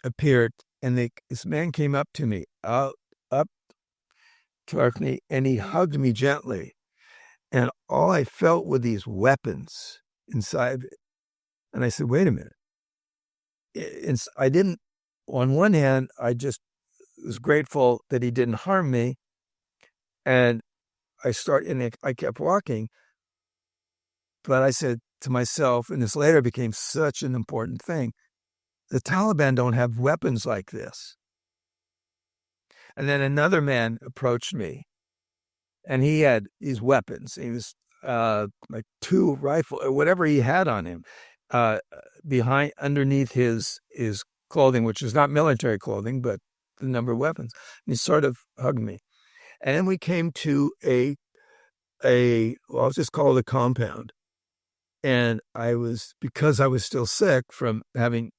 appeared. And this man came up to me, up towards me, and he hugged me gently. And all I felt were these weapons inside. And I said, wait a minute. I didn't, on one hand, I just was grateful that he didn't harm me. And I kept walking. But I said to myself, and this later became such an important thing, the Taliban don't have weapons like this. And then another man approached me, and he had these weapons. He was like 2 rifles, or whatever he had on him, underneath his clothing, which is not military clothing, but the number of weapons. And he sort of hugged me. And then we came to I'll just call it a compound. And because I was still sick from having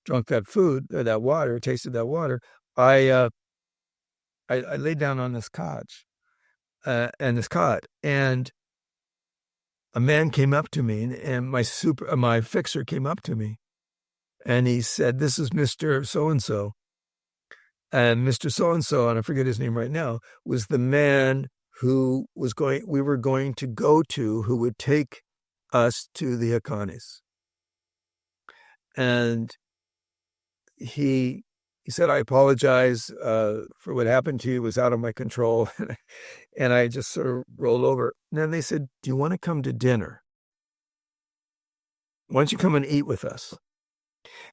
drunk that food, or that water, tasted that water, I laid down on this couch, and this cot, and a man came up to me, and my fixer came up to me, and he said, "This is Mr. So-and-so." And Mr. So-and-so, and I forget his name right now, was the man who we were going to go to, who would take us to the Haqqanis. And he said, "I apologize for what happened to you. It was out of my control." And I just sort of rolled over. And then they said, "Do you want to come to dinner? Why don't you come and eat with us?"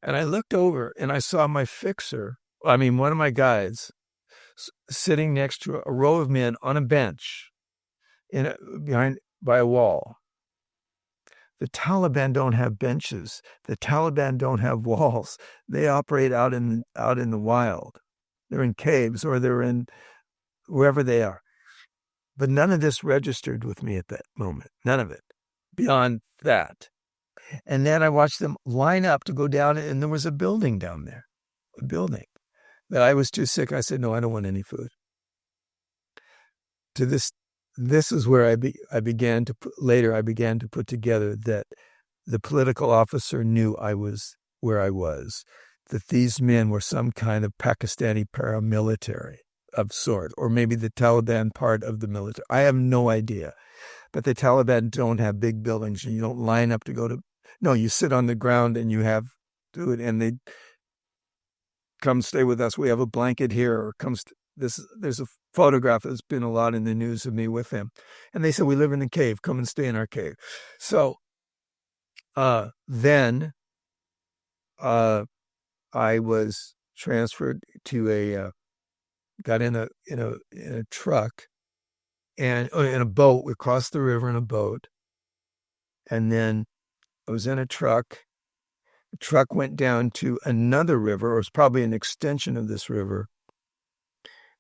And I looked over and I saw my fixer, one of my guides, sitting next to a row of men on a bench by a wall. The Taliban don't have benches. The Taliban don't have walls. They operate out in the wild. They're in caves, or they're in wherever they are. But none of this registered with me at that moment. None of it. Beyond that. And then I watched them line up to go down, and there was a building down there. A building. That I was too sick. I said, "No, I don't want any food." This is where I began to put together that the political officer knew I was where I was, that these men were some kind of Pakistani paramilitary of sort, or maybe the Taliban part of the military. I have no idea. But the Taliban don't have big buildings, and you don't line up to go to. No, you sit on the ground and you do it, and they come stay with us. We have a blanket here, or there's a photograph that's been a lot in the news of me with them. And they said, "We live in a cave. Come and stay in our cave." So then I was transferred to got in a truck, and in a boat. We crossed the river in a boat. And then I was in a truck, The truck went down to another river, or it's probably an extension of this river.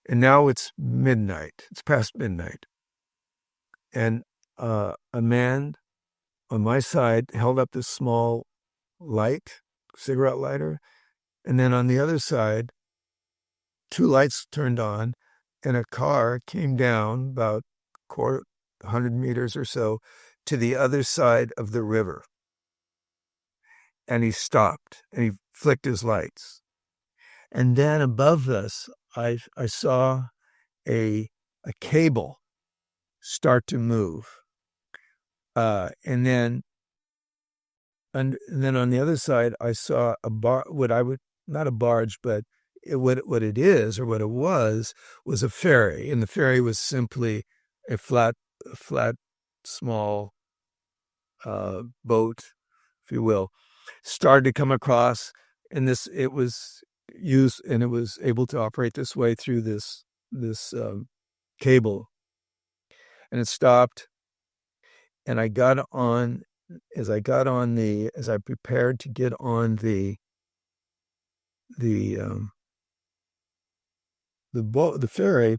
And now it's midnight. It's past midnight. And a man on my side held up this small light, cigarette lighter. And then on the other side, two lights turned on, and a car came down about 100 meters or so to the other side of the river. And he stopped and he flicked his lights. And then above us, I saw a cable start to move. And then on the other side, I saw not a barge, but what it is, or what it was a ferry. And the ferry was simply a flat, small boat, if you will, started to come across. And it was used, and it was able to operate this way through this cable. And it stopped. And I got on, as I prepared to get on the ferry,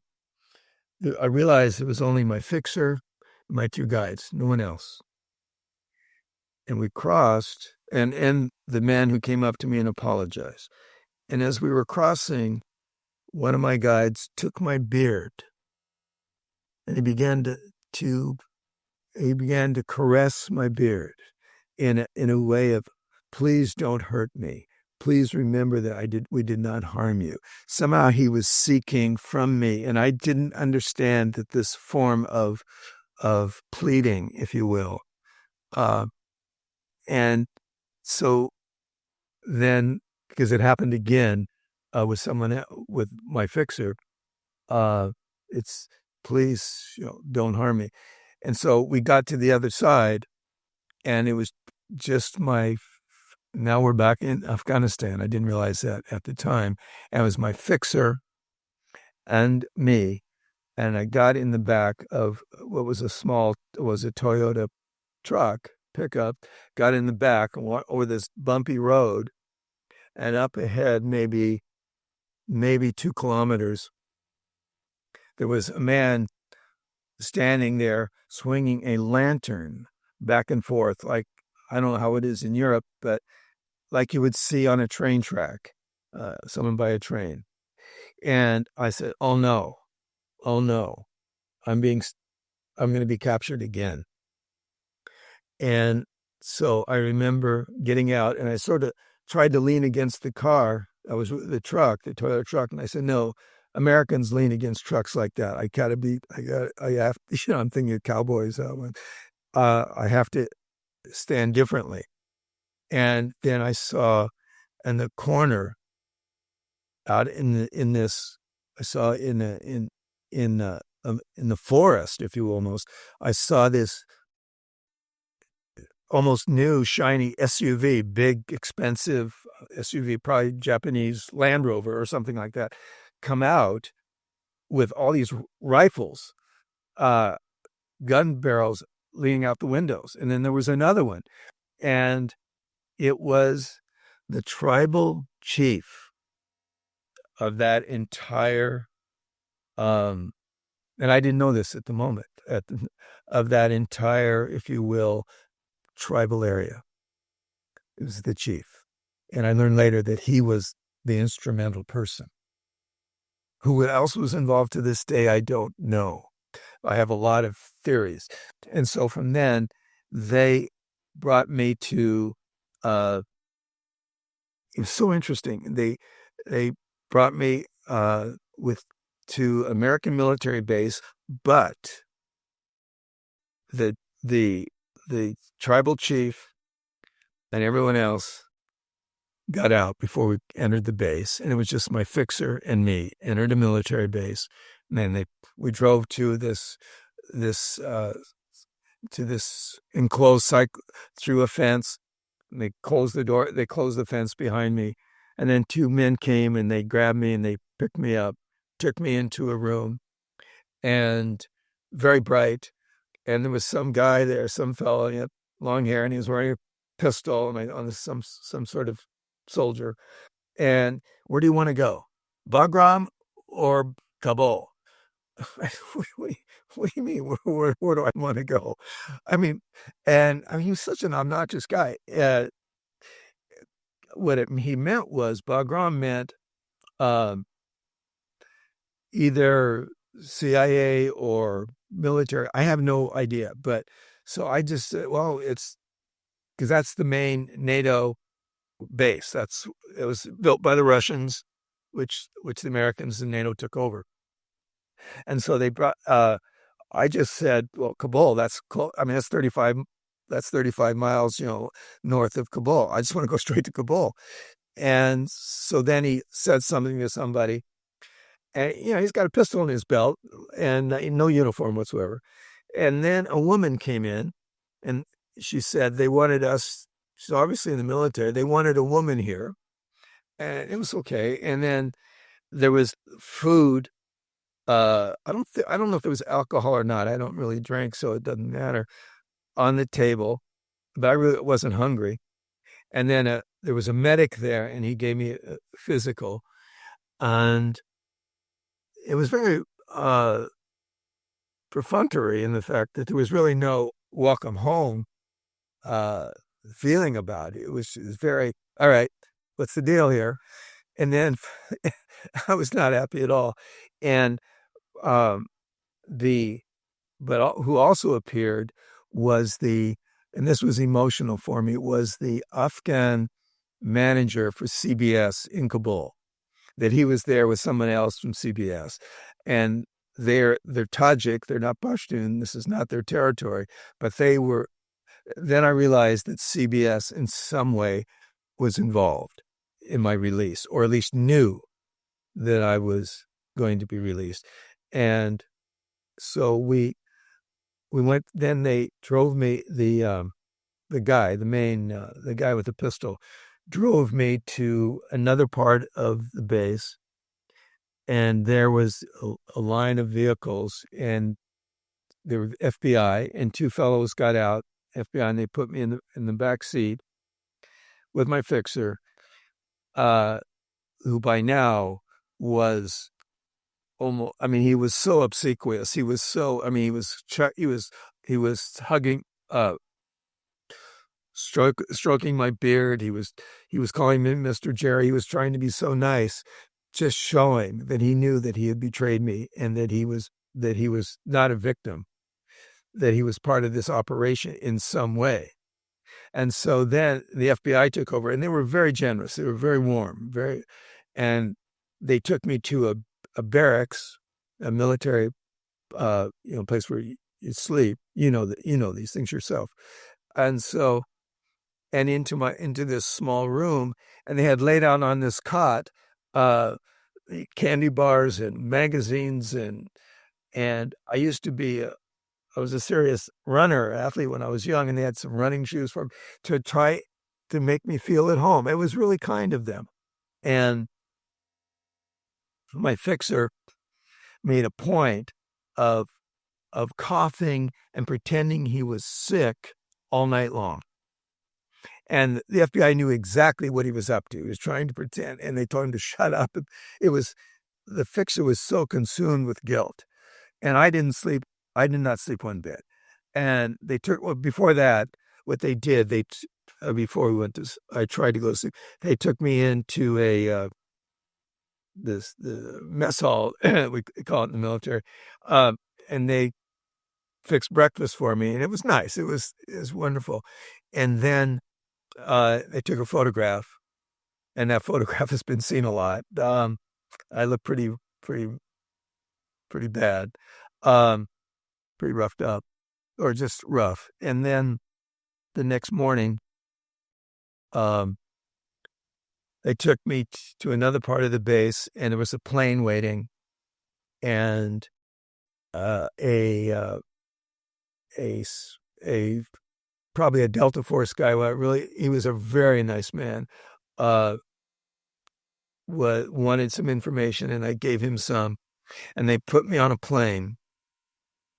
I realized it was only my fixer, my two guides, no one else. And we crossed, and the man who came up to me and apologized. And as we were crossing, one of my guides took my beard, and he began to caress my beard in a way of, please don't hurt me. Please remember that we did not harm you. Somehow he was seeking from me, and I didn't understand that this form of pleading, if you will. And so then, because it happened again with with my fixer, it's, please, don't harm me. And so we got to the other side, and it was just now we're back in Afghanistan. I didn't realize that at the time. And it was my fixer and me. And I got in the back of what was a Toyota truck pickup, got in the back and walked over this bumpy road, and up ahead, maybe 2 kilometers, there was a man standing there swinging a lantern back and forth, like, I don't know how it is in Europe, but like you would see on a train track, someone by a train. And I said, oh no, I'm going to be captured again. And so I remember getting out, and I sort of tried to lean against the car. I was with the Toyota truck, and I said, no, Americans lean against trucks like that. I'm thinking of cowboys. I have to stand differently. And then I saw in the corner, out in the forest, if you will, almost, I saw this almost new, shiny SUV, big, expensive SUV, probably Japanese Land Rover or something like that, come out with all these rifles, gun barrels leaning out the windows. And then there was another one, and it was the tribal chief of that entire, and I didn't know this at the moment, of that entire, if you will, tribal area. It was the chief. And I learned later that he was the instrumental person. Who else was involved to this day, I don't know. I have a lot of theories. And so from then, they brought me to, it was so interesting. They brought me to American military base, but the tribal chief and everyone else got out before we entered the base, and it was just my fixer and me entered a military base. And then we drove to this enclosed cycle through a fence, and they closed the door. They closed the fence behind me, and then 2 men came and they grabbed me and they picked me up, took me into a room, and very bright. And there was some guy there, some fellow, he had long hair, and he was wearing pistol and on some sort of soldier. And where do you want to go? Bagram or Kabul? What do you mean? Where do I want to go? I mean, he was such an obnoxious guy. He meant was Bagram meant either CIA or military. I have no idea, but so I just said, well, it's because that's the main NATO base. It was built by the Russians, which the Americans and NATO took over. And so they brought, I just said, well, Kabul, that's close. I mean, that's 35 miles, north of Kabul. I just want to go straight to Kabul. And so then he said something to somebody, and, he's got a pistol in his belt and no uniform whatsoever. And then a woman came in and she said they wanted us. She's obviously in the military. They wanted a woman here, and it was okay. And then there was food. I don't know if there was alcohol or not. I don't really drink, so it doesn't matter. On the table, but I really wasn't hungry. And then there was a medic there, and he gave me a physical, and it was very perfunctory in the fact that there was really no welcome home feeling about it. It was very, all right, what's the deal here? And then I was not happy at all. And who also appeared was and this was emotional for me, was the Afghan manager for CBS in Kabul, that he was there with someone else from CBS. And they're Tajik, they're not Pashtun, this is not their territory, but then I realized that CBS in some way was involved in my release, or at least knew that I was going to be released. And so we went, then they drove me, the guy with the pistol drove me to another part of the base, and there was a line of vehicles, and there were FBI, and two fellows got out, FBI, and they put me in the back seat with my fixer, who by now was almost, he was so obsequious. He was so, he was hugging, stroking my beard. He was calling me Mr. Jerry. He was trying to be so nice, just showing that he knew that he had betrayed me and that he was not a victim, that he was part of this operation in some way. And so then the FBI took over, and they were very generous. They were very warm, and they took me to a barracks, a military, place where you sleep. You know these things yourself. And so, and into this small room, and they had laid out on this cot, candy bars and magazines, and I used to be I was a serious athlete when I was young, and they had some running shoes for me to try to make me feel at home. It was really kind of them. And my fixer made a point of coughing and pretending he was sick all night long. And the FBI knew exactly what he was up to. He was trying to pretend, and they told him to shut up. The fixer was so consumed with guilt. And I did not sleep one bit. And before that, what they did, before we went I tried to go to sleep. They took me into the mess hall, we call it in the military, and they fixed breakfast for me, and it was nice. It was wonderful. And then they took a photograph, and that photograph has been seen a lot. I look pretty bad, pretty roughed up, or just rough. And then the next morning, they took me to another part of the base, and there was a plane waiting, and probably a Delta Force guy. He was a very nice man. Wanted some information, and I gave him some, and they put me on a plane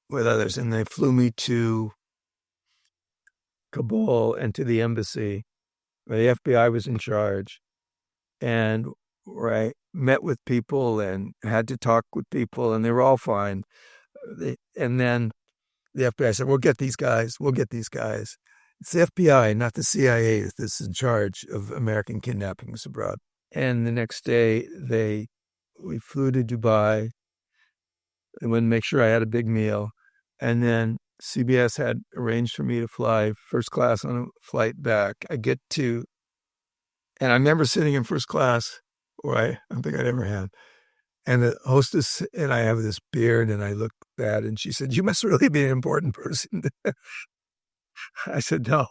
with others, and they flew me to Kabul and to the embassy. The FBI was in charge, and where I met with people and had to talk with people, and they were all fine. And then the FBI said, "We'll get these guys. We'll get these guys." It's the FBI, not the CIA, that's in charge of American kidnappings abroad. And the next day, we flew to Dubai. They went and make sure I had a big meal. And then CBS had arranged for me to fly first class on a flight back. And I remember sitting in first class, where I don't think I'd ever had. And the hostess and I have this beard, and I looked bad, and she said, "You must really be an important person." I said, no.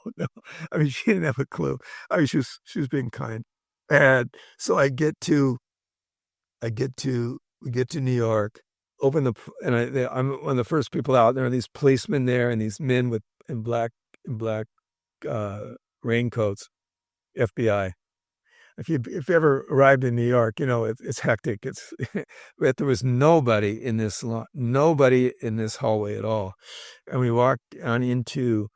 I mean, she didn't have a clue. I mean, she was being kind. And so we get to New York, I'm one of the first people out. There are these policemen there and these men in black raincoats, FBI. If you ever arrived in New York, it's hectic. But there was nobody in this hallway at all. And we walked on into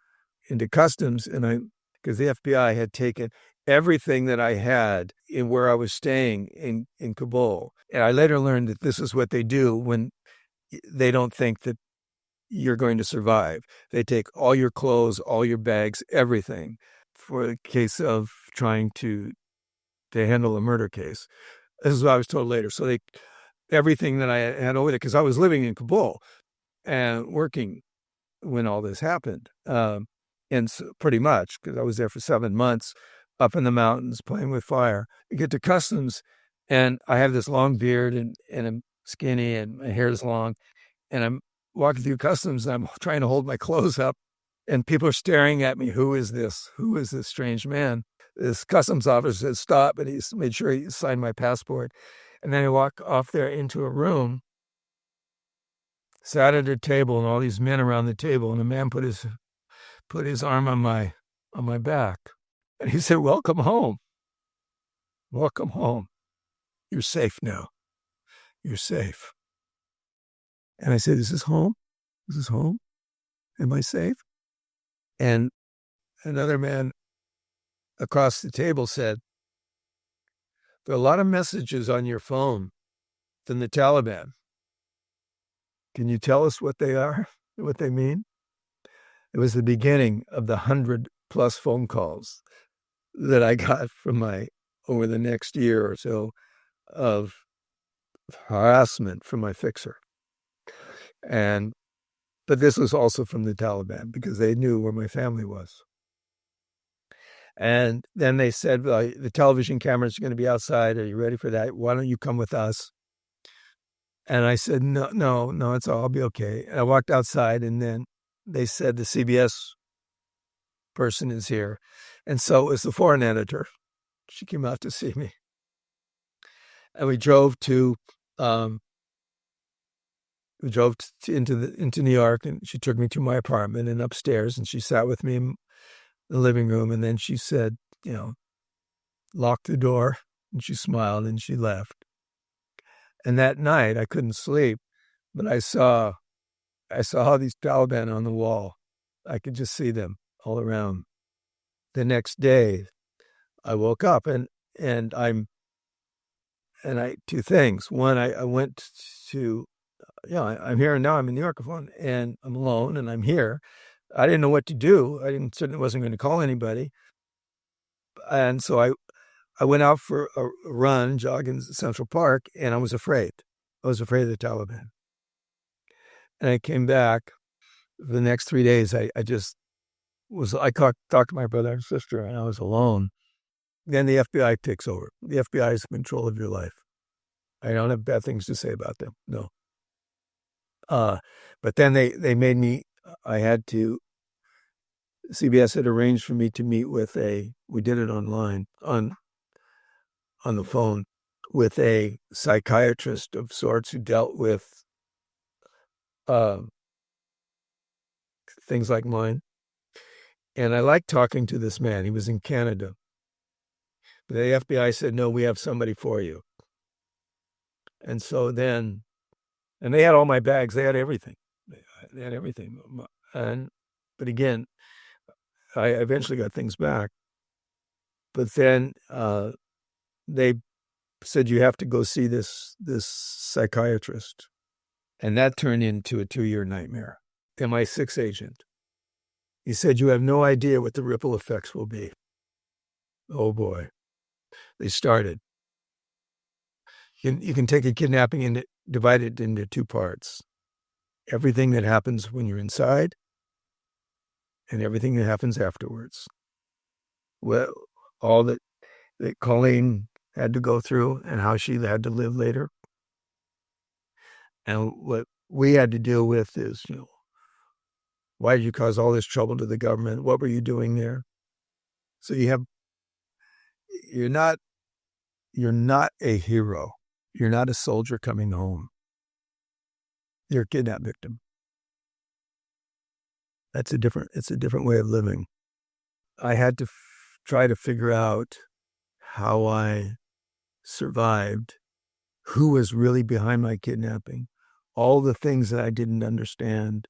customs, and because the FBI had taken everything that I had in where I was staying in Kabul. And I later learned that this is what they do when they don't think that you're going to survive. They take all your clothes, all your bags, everything, for the case of trying to handle a murder case. This is what I was told later. So everything that I had over there, because I was living in Kabul and working when all this happened. And so pretty much, because I was there for 7 months, up in the mountains playing with fire. I get to customs, and I have this long beard, and I'm skinny, and my hair is long, and I'm walking through customs, and I'm trying to hold my clothes up, and people are staring at me. Who is this? Who is this strange man? This customs officer said, "Stop," and he's made sure he signed my passport. And then I walk off there into a room, sat at a table, and all these men around the table, and a man put his arm on my back, and he said, "Welcome home. Welcome home. You're safe now. You're safe." And I said, "Is this home? Is this home? Am I safe?" And another man across the table said, "There are a lot of messages on your phone from the Taliban. Can you tell us what they are, what they mean?" It was the beginning of the 100+ phone calls that I got over the next year or so of harassment from my fixer. But this was also from the Taliban, because they knew where my family was. And then they said, "Well, the television cameras are going to be outside. Are you ready for that? Why don't you come with us?" And I said, no, it's all, I'll be okay. And I walked outside, and then they said, "The CBS person is here." And so it was the foreign editor. She came out to see me. And we drove into New York, and she took me to my apartment and upstairs, and she sat with me in the living room. And then she said, "Lock the door." And she smiled, and she left. And that night I couldn't sleep, but I saw all these Taliban on the wall. I could just see them all around. The next day I woke up, and two things. One, I went to, I'm here now. I'm in New York, and I'm alone, and I'm here. I didn't know what to do. Certainly wasn't going to call anybody. And so I went out for a run, jog in Central Park, and I was afraid. I was afraid of the Taliban. And I came back. The next 3 days, I talked to my brother and sister, and I was alone. Then the FBI takes over. The FBI is in control of your life. I don't have bad things to say about them. No. But then they made me, CBS had arranged for me to meet with we did it online, on the phone, with a psychiatrist of sorts who dealt with things like mine. And I liked talking to this man. He was in Canada. But the FBI said, "No, we have somebody for you." And so then, and they had all my bags. They had everything. They had everything. But again, I eventually got things back. But then they said, you have to go see this psychiatrist. And that turned into a 2-year nightmare. MI6 agent. He said, you have no idea what the ripple effects will be. Oh boy. They started. You can take a kidnapping and divide it into 2 parts. Everything that happens when you're inside and everything that happens afterwards. Well, all that Colleen had to go through and how she had to live later. And what we had to deal with is, why did you cause all this trouble to the government? What were you doing there? So you're not a hero. You're not a soldier coming home. You're a kidnap victim. It's a different way of living. I had to try to figure out how I survived, who was really behind my kidnapping, all the things that I didn't understand.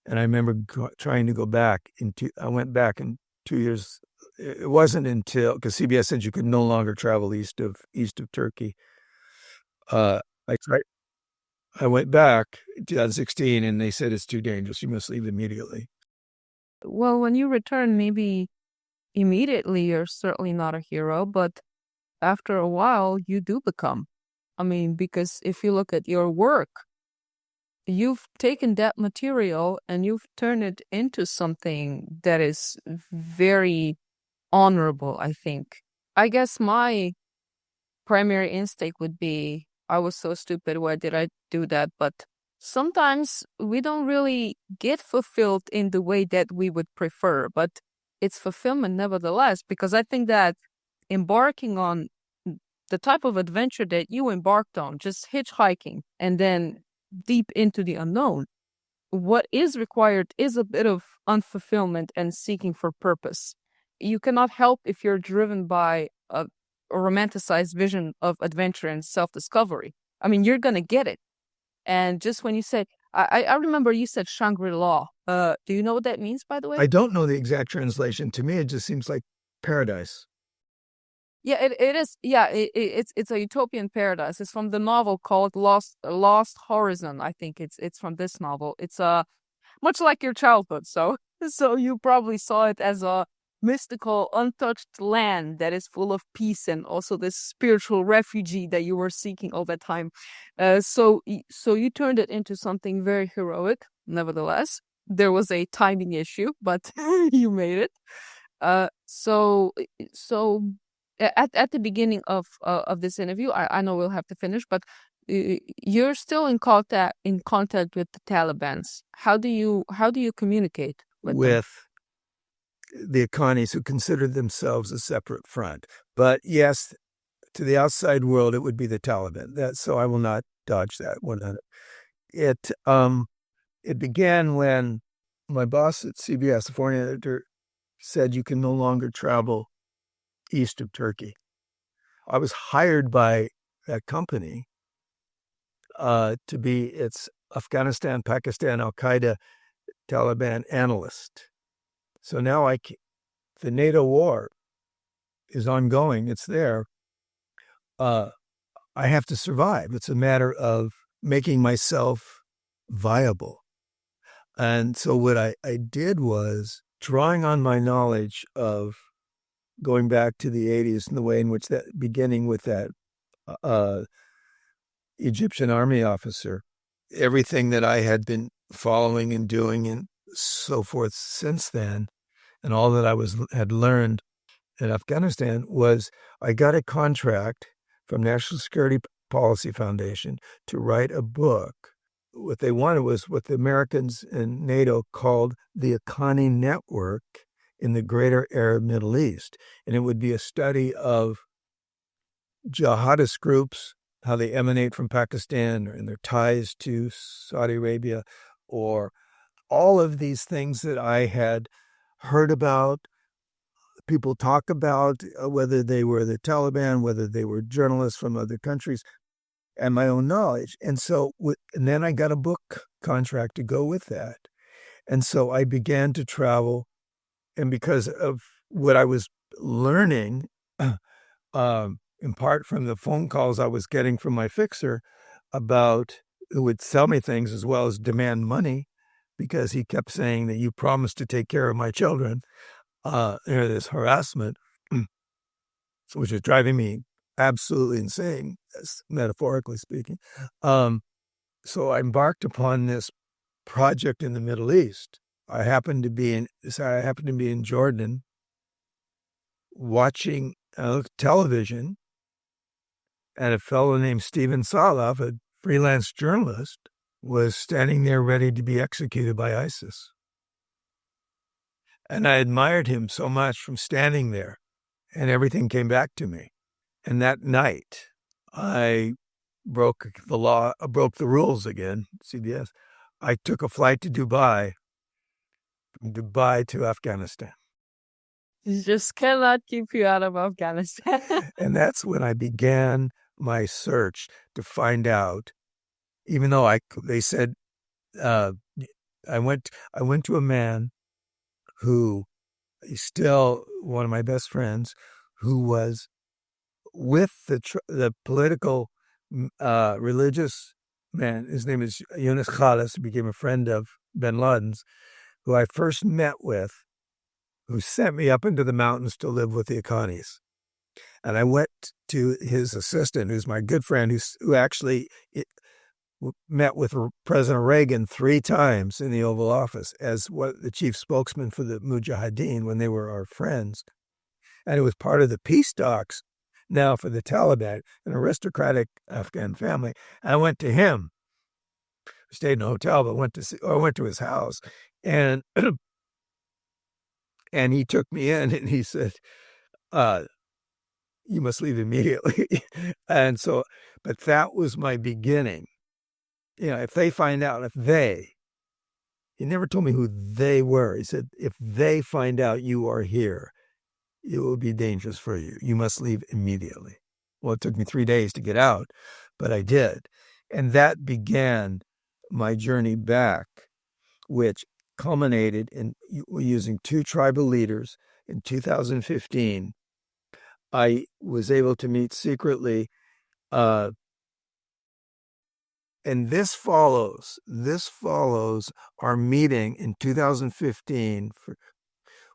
And I remember trying to go back I went back in 2 years. It wasn't until, because CBS said you could no longer travel east of Turkey. I went back in 2016 and they said it's too dangerous. You must leave immediately. Well, when you return, maybe immediately you're certainly not a hero, but after a while you do become. I mean, because if you look at your work, you've taken that material and you've turned it into something that is very honorable, I think. I guess my primary instinct would be, I was so stupid, why did I do that? But sometimes we don't really get fulfilled in the way that we would prefer, but it's fulfillment nevertheless, because I think that embarking on the type of adventure that you embarked on, just hitchhiking and then deep into the unknown, what is required is a bit of unfulfillment and seeking for purpose. You cannot help if you're driven by a romanticized vision of adventure and self-discovery. I mean, you're going to get it. And just when you said, I remember you said Shangri-La. Do you know what that means, by the way? I don't know the exact translation. To me, it just seems like paradise. Yeah, it is. Yeah, it's a utopian paradise. It's from the novel called Lost Horizon. I think it's from this novel. It's much like your childhood. So you probably saw it as a mystical, untouched land that is full of peace and also this spiritual refugee that you were seeking all that time. So you turned it into something very heroic. Nevertheless, there was a timing issue, but you made it. So at the beginning of this interview, I know we'll have to finish, but you're still in contact with the Taliban. How do you communicate with them? The Afghanis who consider themselves a separate front? But yes, to the outside world, it would be the Taliban. So I will not dodge that one. It began when my boss at CBS, the foreign editor, said you can no longer travel east of Turkey. I was hired by that company to be its Afghanistan, Pakistan, Al-Qaeda, Taliban analyst. So now the NATO war is ongoing. It's there. I have to survive. It's a matter of making myself viable. And so what I did was drawing on my knowledge of going back to the 80s and the way in which that, beginning with that Egyptian army officer, everything that I had been following and doing and so forth since then, and all that I had learned in Afghanistan was I got a contract from National Security Policy Foundation to write a book. What they wanted was what the Americans and NATO called the Haqqani Network in the greater Arab Middle East. And it would be a study of jihadist groups, how they emanate from Pakistan and their ties to Saudi Arabia, or all of these things that I had heard about, people talk about, whether they were the Taliban, whether they were journalists from other countries, and my own knowledge. And so, and then I got a book contract to go with that. And so I began to travel And because of what I was learning, in part from the phone calls I was getting from my fixer about who would sell me things as well as demand money, because he kept saying that you promised to take care of my children, this harassment, which was driving me absolutely insane, metaphorically speaking. So I embarked upon this project in the Middle East. I happened to be in Jordan watching television, and a fellow named Stephen Salaf, a freelance journalist, was standing there ready to be executed by ISIS. And I admired him so much from standing there, and everything came back to me. And that night, I broke the rules again, CBS. I took a flight to Dubai, from Dubai to Afghanistan. You just cannot keep you out of Afghanistan. And that's when I began my search to find out, even though they said, I went to a man who is still one of my best friends, who was with the political, religious man. His name is Yunus Khalis, who became a friend of bin Laden's, who I first met with, who sent me up into the mountains to live with the Akhanis. And I went to his assistant, who's my good friend, who actually met with President Reagan 3 times in the Oval Office as the chief spokesman for the Mujahideen when they were our friends. And it was part of the peace talks now for the Taliban, an aristocratic Afghan family. I went to him, stayed in a hotel, but I went to his house, and and he took me in and he said, you must leave immediately. And so, but that was my beginning. If they find out, he never told me who they were. He said, if they find out you are here, it will be dangerous for you. You must leave immediately. Well, it took me 3 days to get out, but I did. And that began my journey back, which culminated in using 2 tribal leaders in 2015. I was able to meet secretly, and this follows our meeting in 2015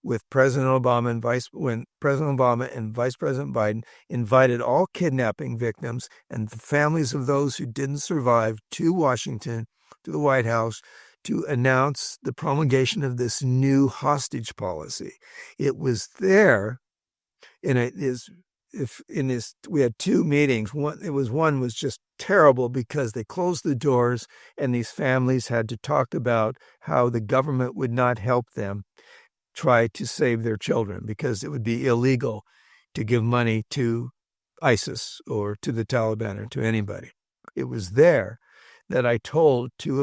with President Obama when President Obama and Vice President Biden invited all kidnapping victims and the families of those who didn't survive to Washington, to the White House, to announce the promulgation of this new hostage policy. It was there, and we had 2 meetings. One was just terrible because they closed the doors and these families had to talk about how the government would not help them try to save their children because it would be illegal to give money to ISIS or to the Taliban or to anybody. It was there that I told 2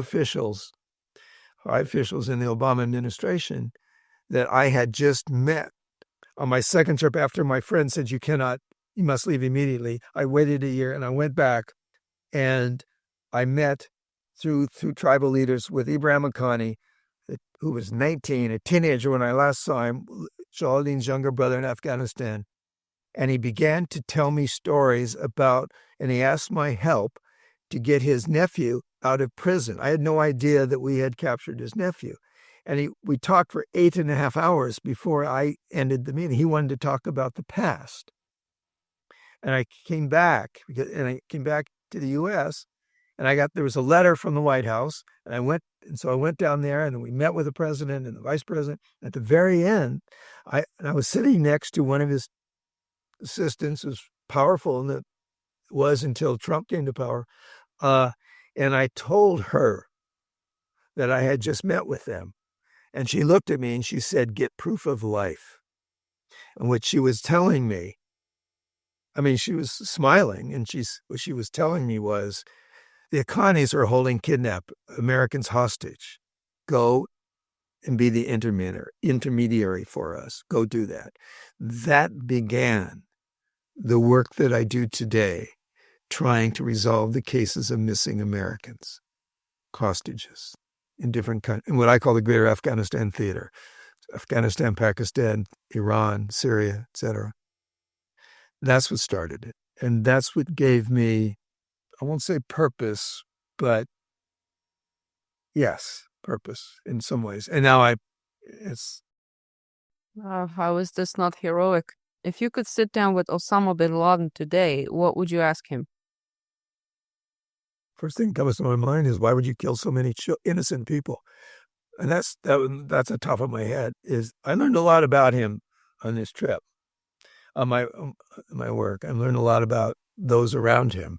high officials in the Obama administration, that I had just met on my second trip after my friend said, you must leave immediately. I waited a year and I went back and I met through tribal leaders with Ibrahim Akhani, who was 19, a teenager when I last saw him, Jalaluddin's younger brother in Afghanistan. And he began to tell me stories and he asked my help to get his nephew out of prison. I had no idea that we had captured his nephew. And we talked for 8.5 hours before I ended the meeting. He wanted to talk about the past. And I came back to the U.S. and there was a letter from the White House, and I went down there and we met with the president and the vice president. At the very end, I was sitting next to one of his assistants, who's powerful, and it was until Trump came to power. And I told her that I had just met with them. And she looked at me and she said, get proof of life. And what she was telling me, she was smiling, and what she was telling me was, the Akhanis are holding kidnapped Americans hostage. Go and be the intermediary for us. Go do that. That began the work that I do today, trying to resolve the cases of missing Americans, hostages in different countries, in what I call the Greater Afghanistan Theater. Afghanistan, Pakistan, Iran, Syria, etc. That's what started it. And that's what gave me, I won't say purpose, but yes, purpose in some ways. And now it's... How is this not heroic? If you could sit down with Osama bin Laden today, what would you ask him? First thing that comes to my mind is, why would you kill so many innocent people? And that's at the top of my head. Is I learned a lot about him on this trip, on my work. I learned a lot about those around him,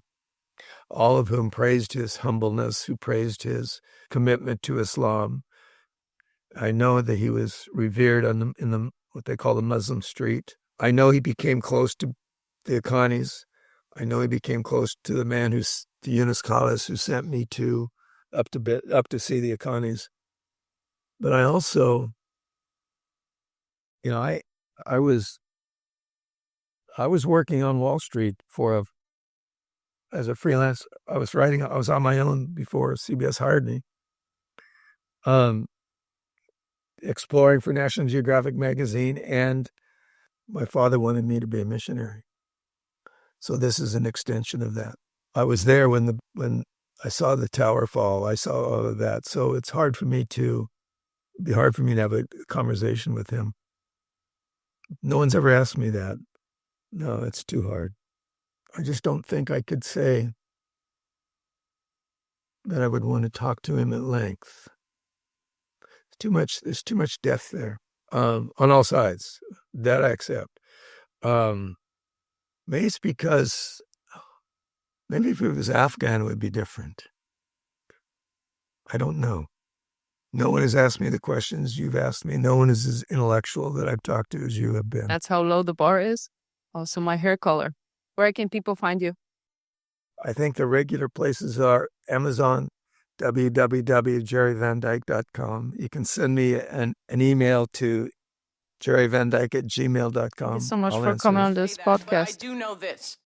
all of whom praised his humbleness, who praised his commitment to Islam. I know that he was revered in the what they call the Muslim street. I know he became close to the Akhanis. I know he became close to the man the Yunus Khalis, who sent me up to see the Akhanis. But I also, I was working on Wall Street as a freelance. I was on my own before CBS hired me. Exploring for National Geographic magazine, and my father wanted me to be a missionary. So this is an extension of that. I was there when I saw the tower fall. I saw all of that. So it'd be hard for me to have a conversation with him. No one's ever asked me that. No, it's too hard. I just don't think I could say that I would want to talk to him at length. There's too much death there, on all sides. That I accept. Maybe it's because, maybe if it was Afghan, it would be different. I don't know. No one has asked me the questions you've asked me. No one is as intellectual that I've talked to as you have been. That's how low the bar is? Also, my hair color. Where can people find you? I think the regular places are Amazon, www.jerryvandyke.com. You can send me an email to jerryvandyke@gmail.com. Thank you so much for coming on this podcast. I do know this.